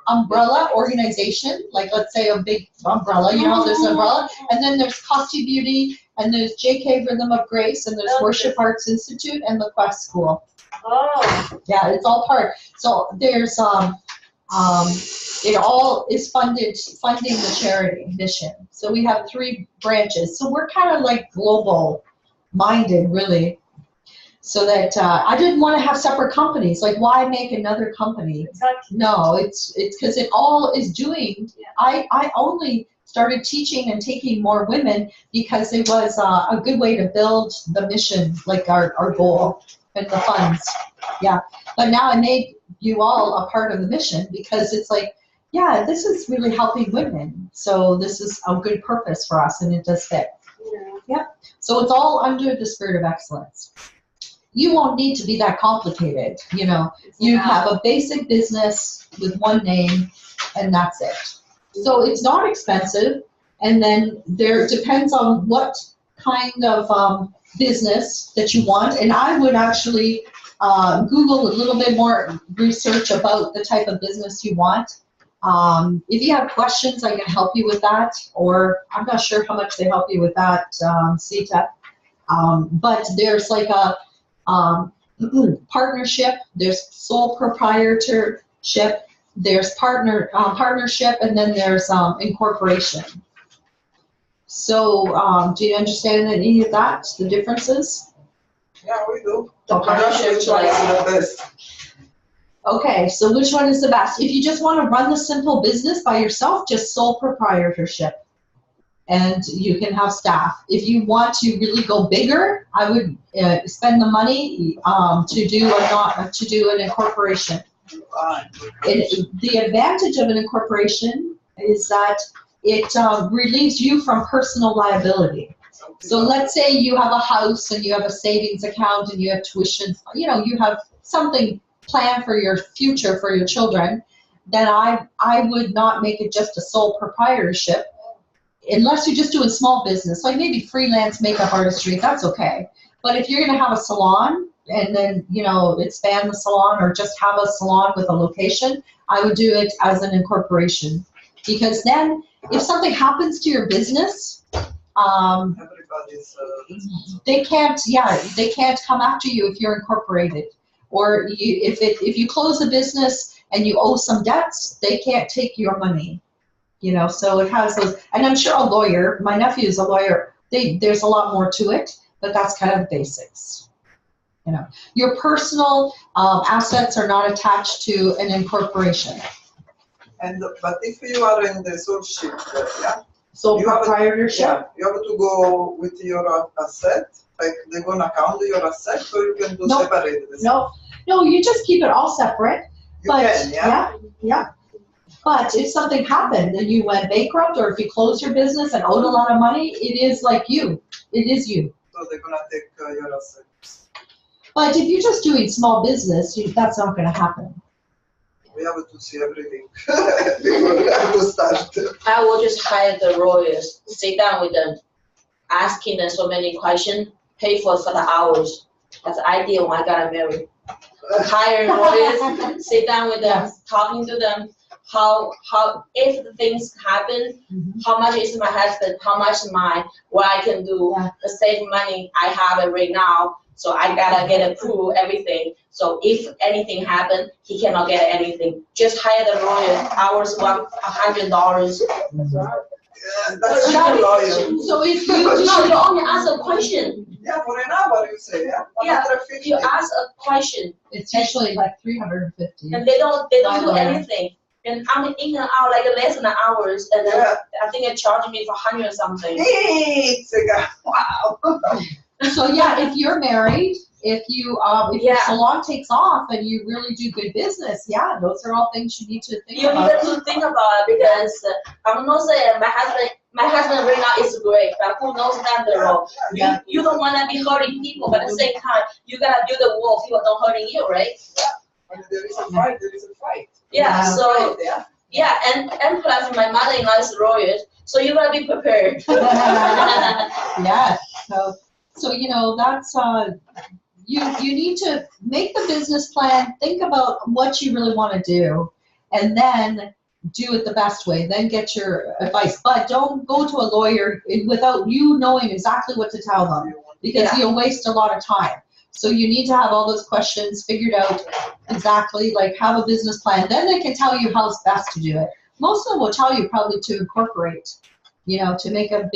umbrella organization, like let's say a big umbrella, you know, there's an umbrella, and then there's Costa Beauty, and there's JK Rhythm of Grace, and there's Worship Arts Institute, and the Quest School. Oh. Yeah, it's all part. So there's it all is funding the charity mission. So we have 3 branches. So we're kind of like global minded, really. So that I didn't want to have separate companies. Like, why make another company? Exactly. No, it's because it all is doing. Yeah. I only started teaching and taking more women because it was a good way to build the mission, like our goal and the funds. Yeah, but now I made you all a part of the mission because it's like, yeah, this is really helping women. So this is a good purpose for us, and it does fit. Yeah. So it's all under the Spirit of Excellence. You won't need to be that complicated, you know. You have a basic business with one name, and that's it. So it's not expensive, and then there depends on what kind of business that you want. And I would actually Google a little bit more research about the type of business you want. If you have questions, I can help you with that, or I'm not sure how much they help you with that, Sita. But there's like a partnership, there's sole proprietorship, there's partnership, and then there's incorporation. So do you understand any of that, the differences? Yeah, we do. Okay. Which one is the best? Okay, so which one is the best? If you just want to run the simple business by yourself, just sole proprietorship. And you can have staff. If you want to really go bigger, I would spend the money to do an incorporation. The advantage of an incorporation is that it relieves you from personal liability. So let's say you have a house and you have a savings account and you have tuition, you know, you have something planned for your future for your children, then I would not make it just a sole proprietorship. Unless you're just doing small business, like maybe freelance makeup artistry, that's okay. But if you're going to have a salon and then, you know, expand the salon or just have a salon with a location, I would do it as an incorporation. Because then if something happens to your business, they can't come after you if you're incorporated. Or if you close a business and you owe some debts, they can't take your money. You know, so it has those, and I'm sure a lawyer, my nephew is a lawyer, there's a lot more to it, but that's kind of the basics. Your personal assets are not attached to an incorporation. But if you are in the sole ship, yeah. So You have proprietorship. Yeah, you have to go with your asset. Like they're gonna count your asset, or you can do No. separate. This. No, you just keep it all separate. You can, yeah. Yeah. But if something happened and you went bankrupt, or if you closed your business and owed a lot of money, it is like you. It is you. So they're gonna take your assets. But if you're just doing small business, that's not going to happen. We have to see everything before I will start. I will just hire the lawyers, sit down with them, asking them so many questions, pay for the hours. That's the idea when I got married. Hire lawyers, sit down with them, talking to them, how if the things happen, how much is my husband, how much what I can do, the save money I have it right now. So I gotta get approved everything. So if anything happen, he cannot get anything. Just hire the lawyer. Hours $100. Yeah, that's a lawyer. So if You only ask a question. Yeah, for an hour you say, yeah. Yeah, 150. you ask a question, it's usually like 350. and they don't do Lawyer. anything. And I'm in and out like less than hours, and then I think they charge me for 100 or something. It's a guy. Wow. So if you're married, if your salon takes off and you really do good business, those are all things you need to think You about. need to think about it, because I'm not saying my husband right now is great, but who knows down the road? You don't want to be hurting people, but at the same time, you gotta do the wall. People don't hurting you, right? When there is a fight, there is a fight. Yeah. So and plus my mother-in-law is a lawyer, so you gotta be prepared. Yes. So that's you need to make the business plan, think about what you really want to do, and then do it the best way. Then get your advice, but don't go to a lawyer without you knowing exactly what to tell them, because you'll waste a lot of time. So you need to have all those questions figured out exactly, like have a business plan. Then they can tell you how it's best to do it. Most of them will tell you probably to incorporate, to make a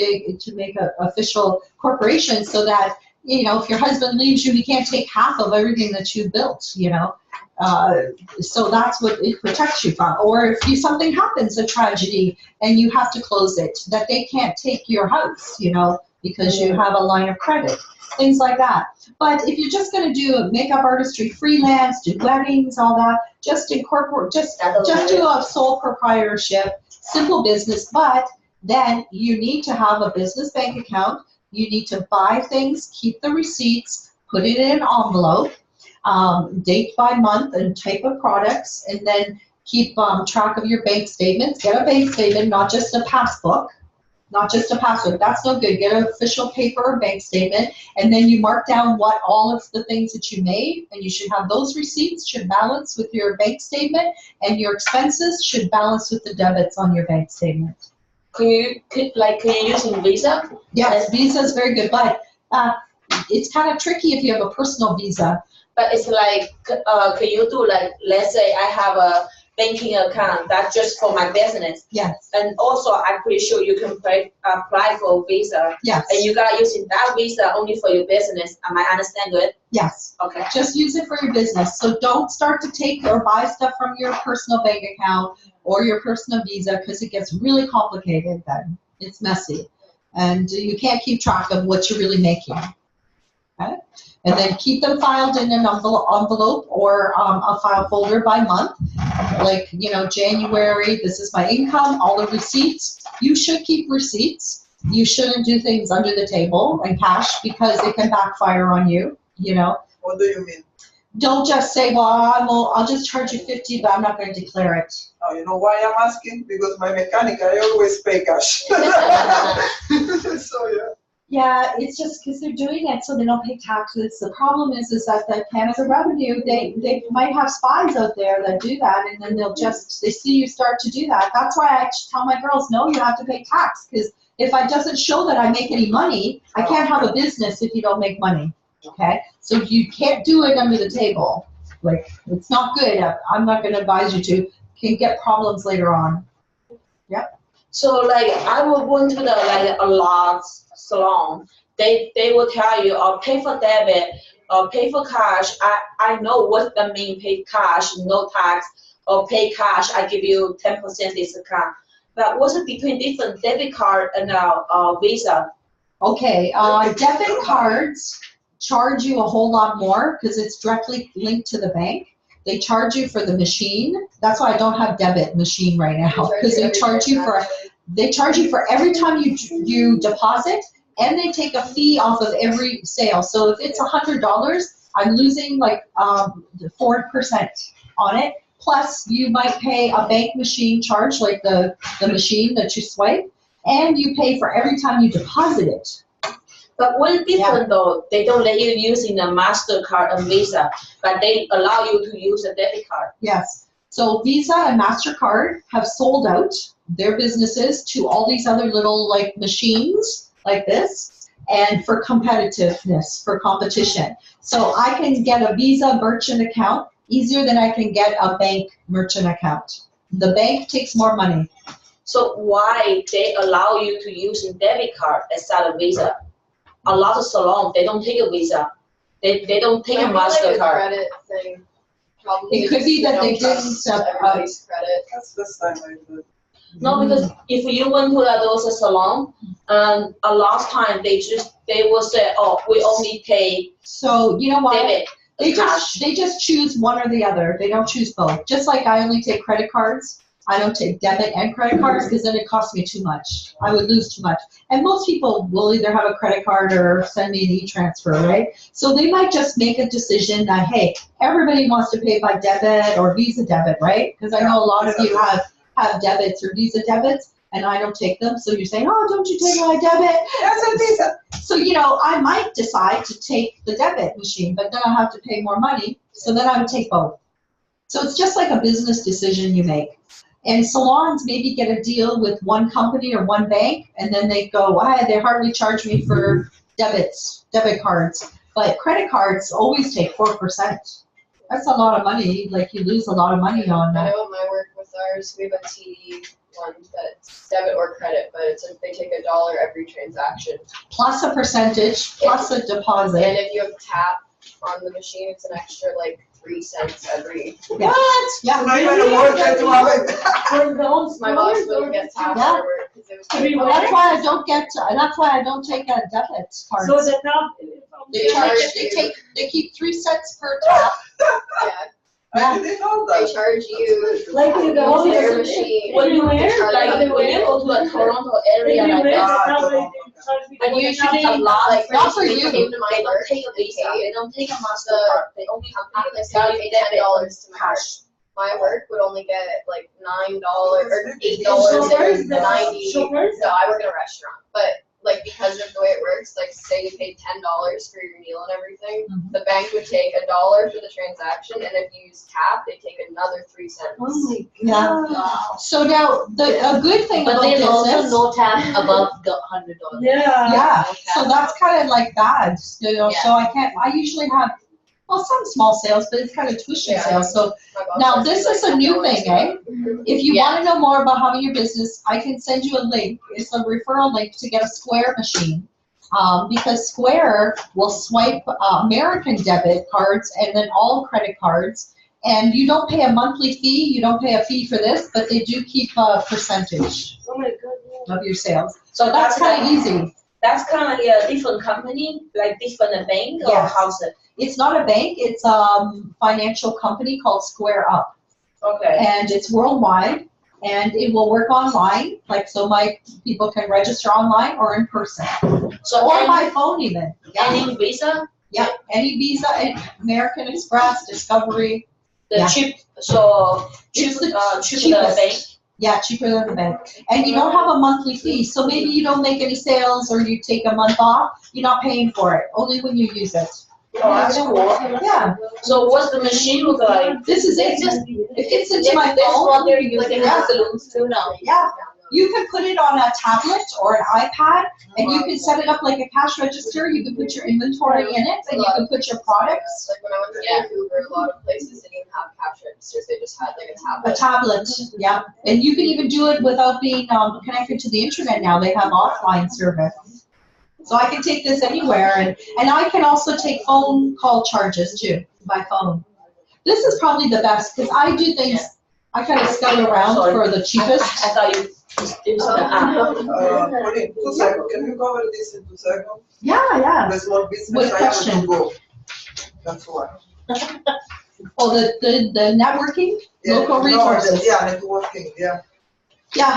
official corporation, so that, if your husband leaves you, he can't take half of everything that you built, so that's what it protects you from. Or if something happens, a tragedy, and you have to close it, that they can't take your house, because you have a line of credit, things like that. But if you're just going to do makeup artistry, freelance, do weddings, all that, just incorporate, just do a sole proprietorship, simple business. But then you need to have a business bank account. You need to buy things, keep the receipts, put it in an envelope, date by month and type of products, and then keep track of your bank statements. Get a bank statement, not just a passbook. Not just a passbook. That's no good. Get an official paper bank statement, and then you mark down what all of the things that you made, and you should have those receipts should balance with your bank statement, and your expenses should balance with the debits on your bank statement. Can you use Visa? Yes, Visa is very good, but it's kind of tricky if you have a personal Visa. But it's like, can you do let's say I have a banking account that's just for my business. Yes. And also, I'm pretty sure you can apply for Visa. Yes. And you gotta use that Visa only for your business. Am I understand good? Yes. Okay. Just use it for your business. So don't start to take or buy stuff from your personal bank account or your personal Visa, because it gets really complicated then. It's messy. And you can't keep track of what you're really making. Okay? And then keep them filed in an envelope or a file folder by month. Like, January, this is my income, all the receipts. You should keep receipts. You shouldn't do things under the table and cash, because it can backfire on you, What do you mean? Don't just say, well, I'll just charge you $50, but I'm not going to declare it. Oh, you know why I'm asking? Because my mechanic, I always pay cash. So, yeah. Yeah, it's just because they're doing it so they don't pay taxes. The problem is that the Canada Revenue, they might have spies out there that do that, and then they see you start to do that. That's why I tell my girls, no, you have to pay tax, because if it doesn't show that I make any money, I can't have a business if you don't make money, okay? So you can't do it under the table. Like, it's not good. I'm not going to advise you to. You can get problems later on. Yep. So I will go into a large salon. They will tell you, I'll pay for debit, pay for cash, I know what the mean pay cash, no tax, or pay cash, I give you 10% discount. But what's the between different debit card and Visa? Okay, debit cards charge you a whole lot more because it's directly linked to the bank. They charge you for the machine. That's why I don't have debit machine right now, because they charge you for every time you deposit, and they take a fee off of every sale. So if it's $100, I'm losing like 4% on it. Plus, you might pay a bank machine charge, like the machine that you swipe, and you pay for every time you deposit it. But what is different though? They don't let you use in a MasterCard and Visa, but they allow you to use a debit card. Yes. So Visa and MasterCard have sold out their businesses to all these other little like machines like this, and for competitiveness, for competition. So I can get a Visa merchant account easier than I can get a bank merchant account. The bank takes more money. So why they allow you to use a debit card instead of Visa? A lot of salons, they don't take a Visa. They don't take a MasterCard. Credit thing. Probably It could be that they didn't everybody's credit. That's the time I do. No, because if you went to those salon, a lot of time they will say, oh, we only take So you know what? debit. They cash. just choose one or the other. They don't choose both. Just like I only take credit cards. I don't take debit and credit cards because then it costs me too much. I would lose too much. And most people will either have a credit card or send me an e-transfer, right? So they might just make a decision that, hey, everybody wants to pay by debit or Visa debit, right? Because I know a lot of you have debits or Visa debits, and I don't take them. So you're saying, oh, don't you take my debit? That's a Visa. So, you know, I might decide to take the debit machine, but then I'll have to pay more money. So then I would take both. So it's just like a business decision you make. And salons maybe get a deal with one company or one bank, and then they go, why, they hardly charge me for debit cards. But credit cards always take 4%. That's a lot of money. Like, you lose a lot of money on I that. know at my work with ours, we have a TD one that's debit or credit, but they take $1 every transaction. Plus a percentage, plus a deposit. And if you have tap on the machine, it's an extra like 3 cents every. Yeah. What? Yeah. Not even a word that you have it. My boss wouldn't get tap Yeah. for it because it was Everywhere. That's why I don't get. That's why I don't take a debit card. So the tab. They keep 3 cents per tap. yeah, I didn't know they that. charge you Like in the on their office. machine. Everywhere. Like when you go to a Toronto area like Everywhere. that, and usually a lot Like, of not for they you. came to my they don't work, take a they Visa, paid they don't take a MasterCard, they only company have that said you pay debit $10 to my work. cash. My work would only get like $9 or $8 Shoppers, and the 90. shoppers. No, I work in a restaurant, but like because of the way it works, like say you paid $10 for your meal and everything, Mhm. the bank would take $1 for the transaction, and if you use tap, they take another 3 cents. Oh my Yeah. God. So now a good thing But about there's also business. no tax above the $100. Yeah. Yeah. No So tax. that's kind of like bad. You know. Yeah. So I usually have some small sales, but it's kind of tuition Yeah. sales. So My boss now charged me, this like, is a new $10 thing, eh? Mhm. If you Yeah. want to know more about having your business, I can send you a link. It's a referral link to get a Square machine. Because Square will swipe American debit cards and then all credit cards, and you don't pay a monthly fee, you don't pay a fee for this, but they do keep a percentage Oh my God. of your sales. So That's kind of easy. That's kind of like a different company, like different bank or Yes. how's it? It's not a bank, it's a financial company called Square Up, Okay. and it's worldwide, and it will work online, like so my people can register online or in person, So or any, by phone even. any Visa, Yeah, any Visa, American Express, Discovery. the Yeah. cheap, so cheap, It's the cheaper cheapest. the bank. Yeah, cheaper than the bank. And you don't have a monthly fee, so maybe you don't make any sales or you take a month off, you're not paying for it, only when you use it. Oh, that's cool. Yeah. So what's the machine look like? This is it, it fits into my That's what phone. they're using Yeah. in saloons too now. Yeah. You can put it on a tablet or an iPad, and you can set it up like a cash register, you can put your inventory in it, and you can put your products. Like when I went to Yeah. Vancouver, a lot of places didn't even have cash registers. They just had like a A tablet. tablet, yeah. And you can even do it without being connected to the internet now, they have offline service. So I can take this anywhere, and I can also take phone call charges too, by phone. This is probably the best, because I do things, I kind of scout around for the cheapest. I thought you do something. Pauline, 2 seconds. Can you cover this in 2 seconds? Yeah. The small business, What I have question? to go. That's why. Oh, the networking, local resources. Yeah, networking, yeah. Yeah,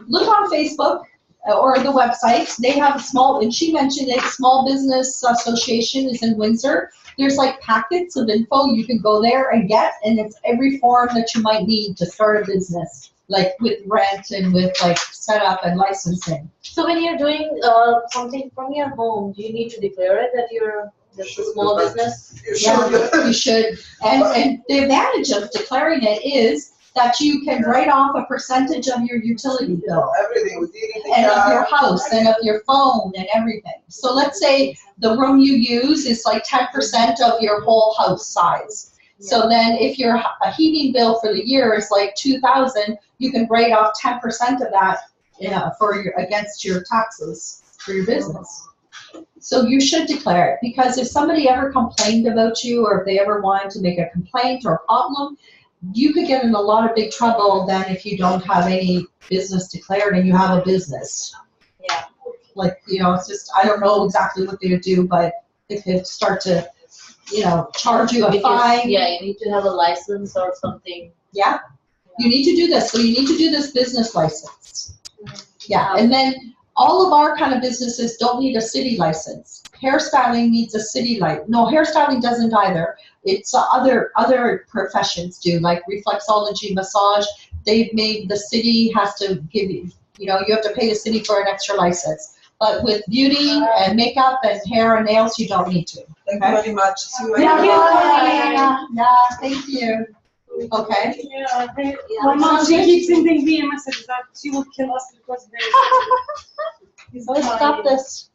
look on Facebook or the website. They have a small, and she mentioned it, Small Business Association is in Windsor. There's like packets of info you can go there and get, and it's every form that you might need to start a business, like with rent and with like setup and licensing. So when you're doing something from your home, do you need to declare it that you're just a small business? You Yeah, should. you should. And the advantage of declaring it is that you can write off a percentage of your utility bill. Everything, with eating, And of your house, and of your phone, and everything. So let's say the room you use is like 10% of your whole house size. So then if your heating bill for the year is like $2,000, you can write off 10% of that, against your taxes for your business. So you should declare it, because if somebody ever complained about you, or if they ever wanted to make a complaint or a problem, you could get in a lot of big trouble then if you don't have any business declared and you have a business. Yeah. Like, it's just, I don't know exactly what they would do, but if they start to, charge you a fine. Yeah, you need to have a license or something. Yeah, you need to do this. So you need to do this business license. Yeah, and then all of our kind of businesses don't need a city license. Hairstyling needs a city license. No, hairstyling doesn't either. It's other professions do, like reflexology, massage. They've made the city has to give you, you have to pay the city for an extra license. But with beauty and makeup and hair and nails, you don't need to. Thank you very much. See you Thank again. you. Thank you. Okay. Yeah, my mom, she keeps sending me a message that she will kill us because Let's stop this.